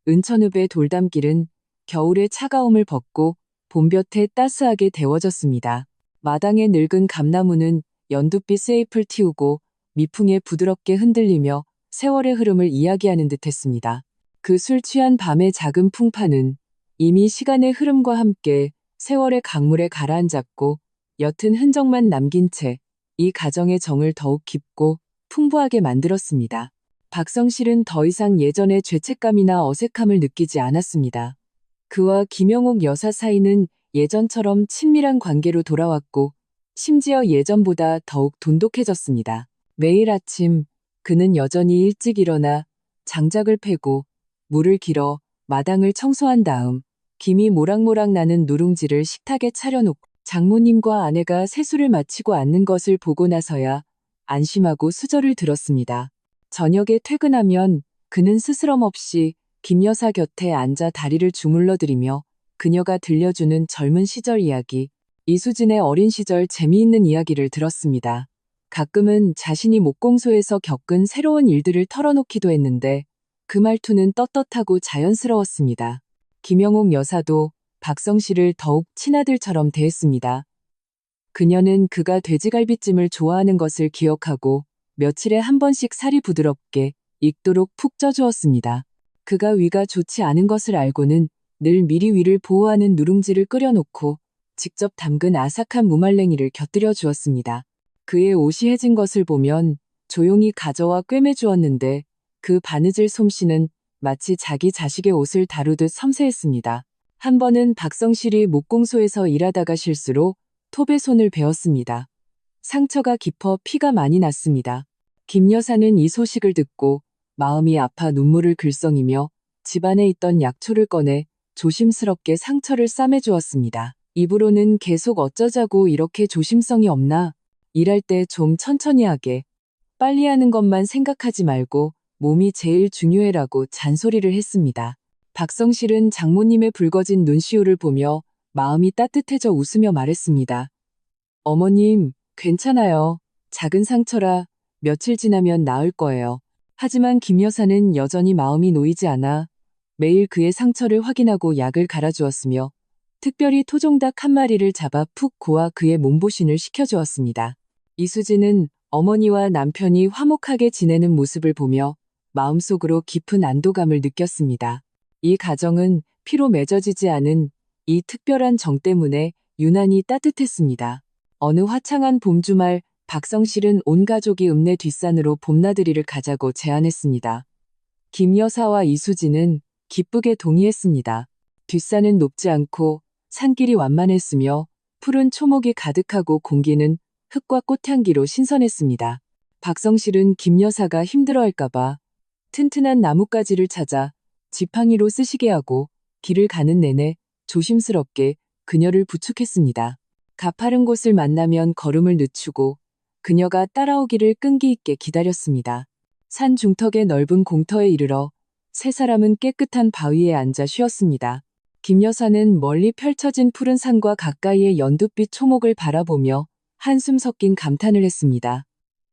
은천읍의 돌담길은 겨울의 차가움을 벗고 봄볕에 따스하게 데워졌습니다. 마당의 늙은 감나무는 연두빛 쇠잎을 틔우고 미풍에 부드럽게 흔들리며 세월의 흐름을 이야기하는 듯했습니다. 그 술 취한 밤의 작은 풍파는 이미 시간의 흐름과 함께 세월의 강물에 가라앉았고 옅은 흔적만 남긴 채 이 가정의 정을 더욱 깊고 풍부하게 만들었습니다. 박성실은 더 이상 예전의 죄책감이나 어색함을 느끼지 않았습니다. 그와 김영옥 여사 사이는 예전처럼 친밀한 관계로 돌아왔고 심지어 예전보다 더욱 돈독해졌습니다. 매일 아침 그는 여전히 일찍 일어나 장작을 패고 물을 길어 마당을 청소한 다음 김이 모락모락 나는 누룽지를 식탁에 차려놓고 장모님과 아내가 세수를 마치고 앉는 것을 보고 나서야 안심하고 수저를 들었습니다. 저녁에 퇴근하면 그는 스스럼 없이 김 여사 곁에 앉아 다리를 주물러드리며 그녀가 들려주는 젊은 시절 이야기, 이수진의 어린 시절 재미있는 이야기를 들었습니다. 가끔은 자신이 목공소에서 겪은 새로운 일들을 털어놓기도 했는데 그 말투는 떳떳하고 자연스러웠습니다. 김영옥 여사도 박성실을 더욱 친아들처럼 대했습니다. 그녀는 그가 돼지갈비찜을 좋아하는 것을 기억하고 며칠에 한 번씩 살이 부드럽게 익도록 푹 쪄주었습니다. 그가 위가 좋지 않은 것을 알고는 늘 미리 위를 보호하는 누룽지를 끓여놓고 직접 담근 아삭한 무말랭이를 곁들여 주었습니다. 그의 옷이 해진 것을 보면 조용히 가져와 꿰매 주었는데 그 바느질 솜씨는 마치 자기 자식의 옷을 다루듯 섬세했습니다. 한 번은 박성실이 목공소에서 일하다가 실수로 톱에 손을 베었습니다. 상처가 깊어 피가 많이 났습니다. 김 여사는 이 소식을 듣고 마음이 아파 눈물을 글썽이며 집안에 있던 약초를 꺼내 조심스럽게 상처를 싸매주었습니다. 입으로는 계속 어쩌자고 이렇게 조심성이 없나? 일할 때 좀 천천히 하게. 빨리 하는 것만 생각하지 말고 몸이 제일 중요해라고 잔소리를 했습니다. 박성실은 장모님의 붉어진 눈시울을 보며 마음이 따뜻해져 웃으며 말했습니다. 어머님, 괜찮아요. 작은 상처라 며칠 지나면 나을 거예요. 하지만 김 여사는 여전히 마음이 놓이지 않아 매일 그의 상처를 확인하고 약을 갈아주었으며 특별히 토종닭 한 마리를 잡아 푹 고아 그의 몸보신을 시켜주었습니다. 이수진은 어머니와 남편이 화목하게 지내는 모습을 보며 마음속으로 깊은 안도감을 느꼈습니다. 이 가정은 피로 맺어지지 않은 이 특별한 정 때문에 유난히 따뜻했습니다. 어느 화창한 봄 주말 박성실은 온 가족이 읍내 뒷산으로 봄나들이를 가자고 제안했습니다. 김 여사와 이수진은 기쁘게 동의했습니다. 뒷산은 높지 않고 산길이 완만했으며 푸른 초목이 가득하고 공기는 흙과 꽃향기로 신선했습니다. 박성실은 김 여사가 힘들어할까봐 튼튼한 나뭇가지를 찾아 지팡이로 쓰시게 하고 길을 가는 내내 조심스럽게 그녀를 부축했습니다. 가파른 곳을 만나면 걸음을 늦추고 그녀가 따라오기를 끈기 있게 기다렸습니다. 산 중턱의 넓은 공터에 이르러 세 사람은 깨끗한 바위에 앉아 쉬었습니다. 김 여사는 멀리 펼쳐진 푸른 산과 가까이의 연두빛 초목을 바라보며 한숨 섞인 감탄을 했습니다.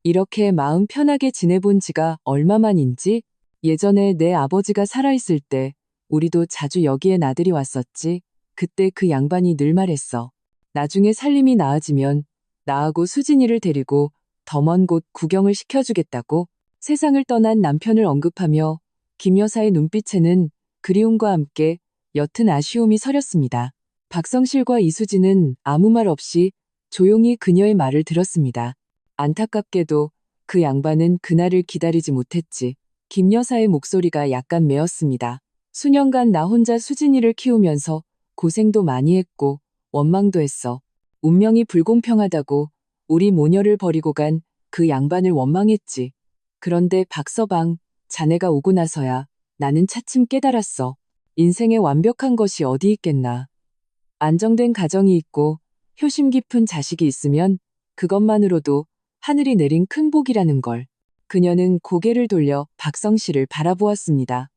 이렇게 마음 편하게 지내본 지가 얼마만인지. 예전에 내 아버지가 살아있을 때 우리도 자주 여기에 나들이 왔었지. 그때 그 양반이 늘 말했어. 나중에 살림이 나아지면 나하고 수진이를 데리고 더 먼 곳 구경을 시켜주겠다고. 세상을 떠난 남편을 언급하며 김 여사의 눈빛에는 그리움과 함께 옅은 아쉬움이 서렸습니다. 박성실과 이수진은 아무 말 없이 조용히 그녀의 말을 들었습니다. 안타깝게도 그 양반은 그날을 기다리지 못했지. 김 여사의 목소리가 약간 메었습니다. 수년간 나 혼자 수진이를 키우면서 고생도 많이 했고 원망도 했어. 운명이 불공평하다고 우리 모녀를 버리고 간 그 양반을 원망했지. 그런데 박서방, 자네가 오고 나서야 나는 차츰 깨달았어. 인생에 완벽한 것이 어디 있겠나. 안정된 가정이 있고 효심 깊은 자식이 있으면 그것만으로도 하늘이 내린 큰 복이라는 걸. 그녀는 고개를 돌려 박성실을 바라보았습니다.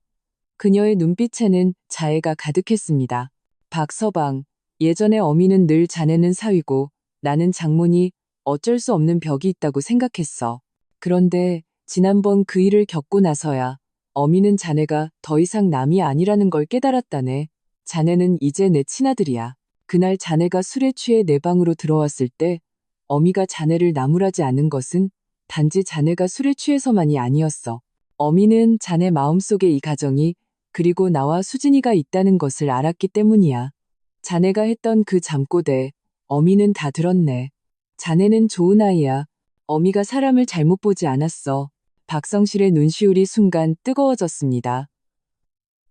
그녀의 눈빛에는 자애가 가득했습니다. 박서방, 예전에 어미는 늘 자네는 사위고 나는 장모니 어쩔 수 없는 벽이 있다고 생각했어. 그런데 지난번 그 일을 겪고 나서야 어미는 자네가 더 이상 남이 아니라는 걸 깨달았다네. 자네는 이제 내 친아들이야. 그날 자네가 술에 취해 내 방으로 들어왔을 때 어미가 자네를 나무라지 않은 것은 단지 자네가 술에 취해서만이 아니었어. 어미는 자네 마음속에 이 가정이 그리고 나와 수진이가 있다는 것을 알았기 때문이야. 자네가 했던 그 잠꼬대, 어미는 다 들었네. 자네는 좋은 아이야. 어미가 사람을 잘못 보지 않았어. 박성실의 눈시울이 순간 뜨거워졌습니다.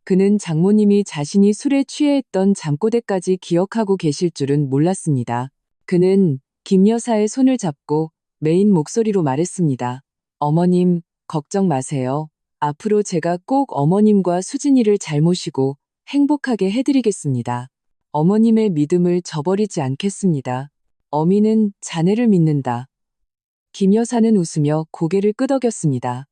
그는 장모님이 자신이 술에 취해 했던 잠꼬대까지 기억하고 계실 줄은 몰랐습니다. 그는 김 여사의 손을 잡고 매인 목소리로 말했습니다. 어머님, 걱정 마세요. 앞으로 제가 꼭 어머님과 수진이를 잘 모시고 행복하게 해드리겠습니다. 어머님의 믿음을 저버리지 않겠습니다. 어미는 자네를 믿는다. 김 여사는 웃으며 고개를 끄덕였습니다.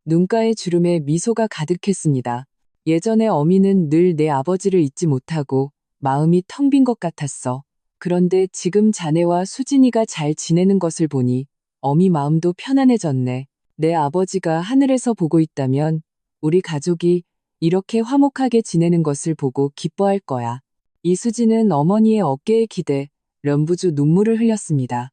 눈가에 주름에 미소가 가득했습니다. 예전에 어미는 늘 내 아버지를 잊지 못하고 마음이 텅 빈 것 같았어. 그런데 지금 자네와 수진이가 잘 지내는 것을 보니 어미 마음도 편안해졌네. 내 아버지가 하늘에서 보고 있다면 우리 가족이 이렇게 화목하게 지내는 것을 보고 기뻐할 거야. 이수진은 어머니의 어깨에 기대 렴부주 눈물을 흘렸습니다.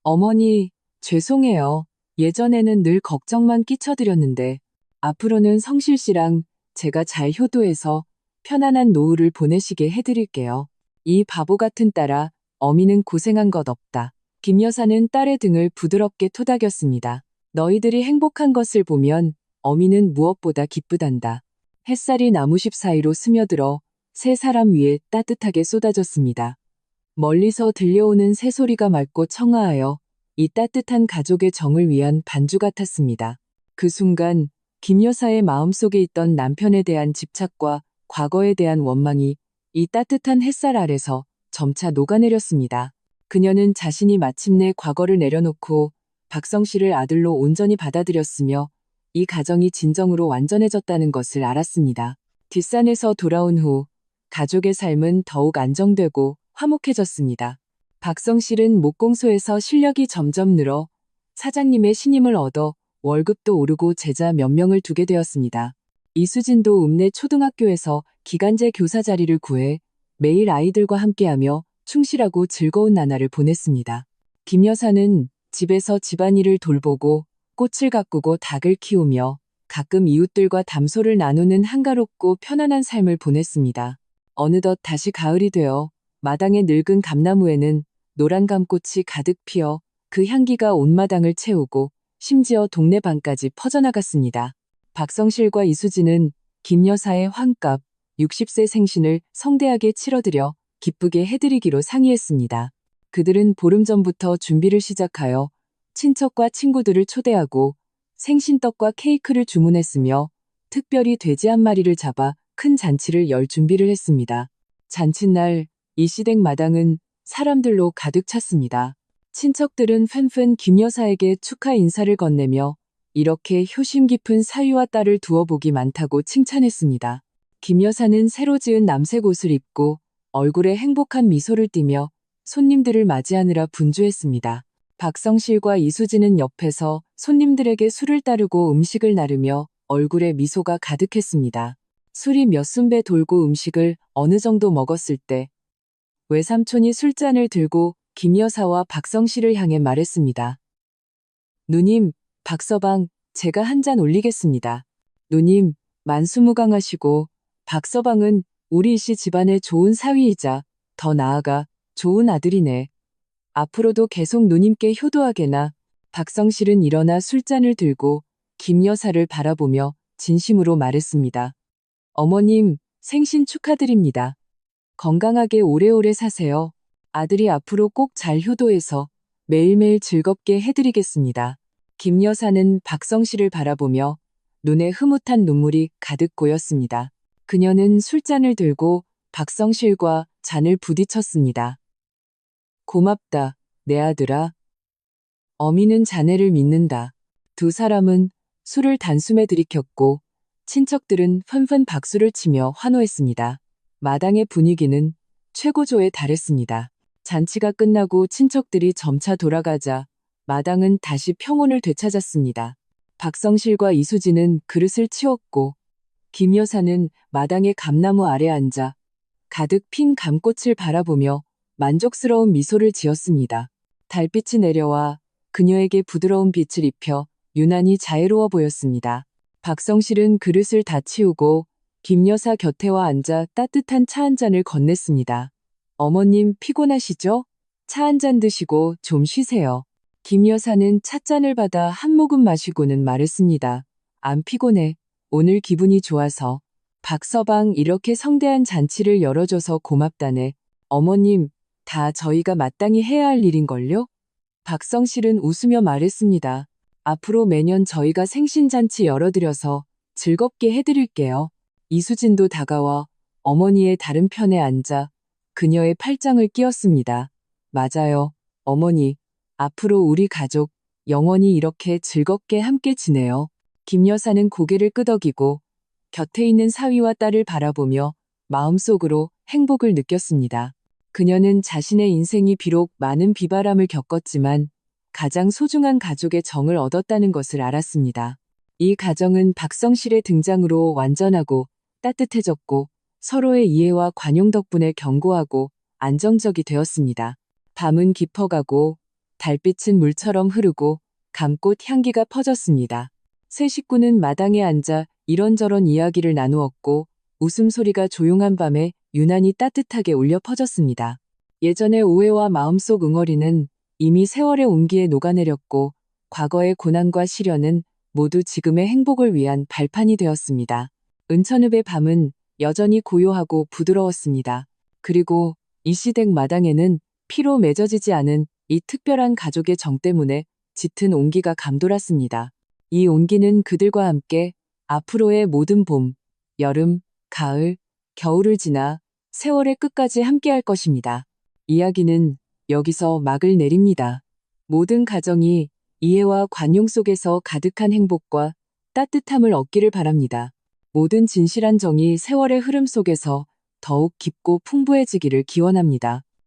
어머니, 죄송해요. 예전에는 늘 걱정만 끼쳐드렸는데 앞으로는 성실 씨랑 제가 잘 효도해서 편안한 노후를 보내시게 해드릴게요. 이 바보 같은 딸아, 어미는 고생한 것 없다. 김 여사는 딸의 등을 부드럽게 토닥였습니다. 너희들이 행복한 것을 보면 어미는 무엇보다 기쁘단다. 햇살이 나무십 사이로 스며들어 세 사람 위에 따뜻하게 쏟아졌습니다. 멀리서 들려오는 새소리가 맑고 청아하여 이 따뜻한 가족의 정을 위한 반주 같았습니다. 그 순간 김 여사의 마음속에 있던 남편에 대한 집착과 과거에 대한 원망이 이 따뜻한 햇살 아래서 점차 녹아내렸습니다. 그녀는 자신이 마침내 과거를 내려놓고 박성실을 아들로 온전히 받아들였으며 이 가정이 진정으로 완전해졌다는 것을 알았습니다. 뒷산에서 돌아온 후 가족의 삶은 더욱 안정되고 화목해졌습니다. 박성실은 목공소에서 실력이 점점 늘어 사장님의 신임을 얻어 월급도 오르고 제자 몇 명을 두게 되었습니다. 이수진도 읍내 초등학교에서 기간제 교사 자리를 구해 매일 아이들과 함께하며 충실하고 즐거운 나날을 보냈습니다. 김 여사는 집에서 집안일을 돌보고 꽃을 가꾸고 닭을 키우며 가끔 이웃들과 담소를 나누는 한가롭고 편안한 삶을 보냈습니다. 어느덧 다시 가을이 되어 마당의 늙은 감나무에는 노란 감꽃이 가득 피어 그 향기가 온 마당을 채우고 심지어 동네 방까지 퍼져나갔습니다. 박성실과 이수진은 김 여사의 환갑 60세 생신을 성대하게 치러드려 기쁘게 해드리기로 상의했습니다. 그들은 보름 전부터 준비를 시작하여 친척과 친구들을 초대하고 생신떡과 케이크를 주문했으며 특별히 돼지 한 마리를 잡아 큰 잔치를 열 준비를 했습니다. 잔칫날 이시댁 마당은 사람들로 가득 찼습니다. 친척들은 팬팬 김 여사에게 축하 인사를 건네며 이렇게 효심 깊은 사위와 딸을 두어보기 많다고 칭찬했습니다. 김 여사는 새로 지은 남색 옷을 입고 얼굴에 행복한 미소를 띠며 손님들을 맞이하느라 분주했습니다. 박성실과 이수진은 옆에서 손님들에게 술을 따르고 음식을 나르며 얼굴에 미소가 가득했습니다. 술이 몇 순배 돌고 음식을 어느 정도 먹었을 때 외삼촌이 술잔을 들고 김 여사와 박성실을 향해 말했습니다. 누님, 박서방, 제가 한 잔 올리겠습니다. 누님, 만수무강하시고 박서방은 우리 이씨 집안의 좋은 사위이자 더 나아가 좋은 아들이네. 앞으로도 계속 누님께 효도하게나. 박성실은 일어나 술잔을 들고 김 여사를 바라보며 진심으로 말했습니다. 어머님, 생신 축하드립니다. 건강하게 오래오래 사세요. 아들이 앞으로 꼭 잘 효도해서 매일매일 즐겁게 해드리겠습니다. 김 여사는 박성실을 바라보며 눈에 흐뭇한 눈물이 가득 고였습니다. 그녀는 술잔을 들고 박성실과 잔을 부딪혔습니다. 고맙다, 내 아들아. 어미는 자네를 믿는다. 두 사람은 술을 단숨에 들이켰고 친척들은 펀펀 박수를 치며 환호했습니다. 마당의 분위기는 최고조에 달했습니다. 잔치가 끝나고 친척들이 점차 돌아가자 마당은 다시 평온을 되찾았습니다. 박성실과 이수진은 그릇을 치웠고 김 여사는 마당의 감나무 아래 앉아 가득 핀 감꽃을 바라보며 만족스러운 미소를 지었습니다. 달빛이 내려와 그녀에게 부드러운 빛을 입혀 유난히 자애로워 보였습니다. 박성실은 그릇을 다 치우고 김 여사 곁에 와 앉아 따뜻한 차 한 잔을 건넸습니다. 어머님 피곤하시죠? 차 한 잔 드시고 좀 쉬세요. 김 여사는 찻잔을 받아 한 모금 마시고는 말했습니다. 안 피곤해. 오늘 기분이 좋아서. 박서방 이렇게 성대한 잔치를 열어줘서 고맙다네. 어머님, 다 저희가 마땅히 해야 할 일인걸요? 박성실은 웃으며 말했습니다. 앞으로 매년 저희가 생신잔치 열어드려서 즐겁게 해드릴게요. 이수진도 다가와 어머니의 다른 편에 앉아 그녀의 팔짱을 끼웠습니다. 맞아요, 어머니. 앞으로 우리 가족 영원히 이렇게 즐겁게 함께 지내요. 김 여사는 고개를 끄덕이고 곁에 있는 사위와 딸을 바라보며 마음속으로 행복을 느꼈습니다. 그녀는 자신의 인생이 비록 많은 비바람을 겪었지만 가장 소중한 가족의 정을 얻었다는 것을 알았습니다. 이 가정은 박성실의 등장으로 완전하고 따뜻해졌고 서로의 이해와 관용 덕분에 견고하고 안정적이 되었습니다. 밤은 깊어가고 달빛은 물처럼 흐르고 감꽃 향기가 퍼졌습니다. 세 식구는 마당에 앉아 이런저런 이야기를 나누었고 웃음소리가 조용한 밤에 유난히 따뜻하게 울려 퍼졌습니다. 예전의 오해와 마음속 응어리는 이미 세월의 온기에 녹아내렸고 과거의 고난과 시련은 모두 지금의 행복을 위한 발판이 되었습니다. 은천읍의 밤은 여전히 고요하고 부드러웠습니다. 그리고 이 시댁 마당에는 피로 맺어지지 않은 이 특별한 가족의 정 때문에 짙은 온기가 감돌았습니다. 이 온기는 그들과 함께 앞으로의 모든 봄, 여름, 가을, 겨울을 지나 세월의 끝까지 함께할 것입니다. 이야기는 여기서 막을 내립니다. 모든 가정이 이해와 관용 속에서 가득한 행복과 따뜻함을 얻기를 바랍니다. 모든 진실한 정이 세월의 흐름 속에서 더욱 깊고 풍부해지기를 기원합니다.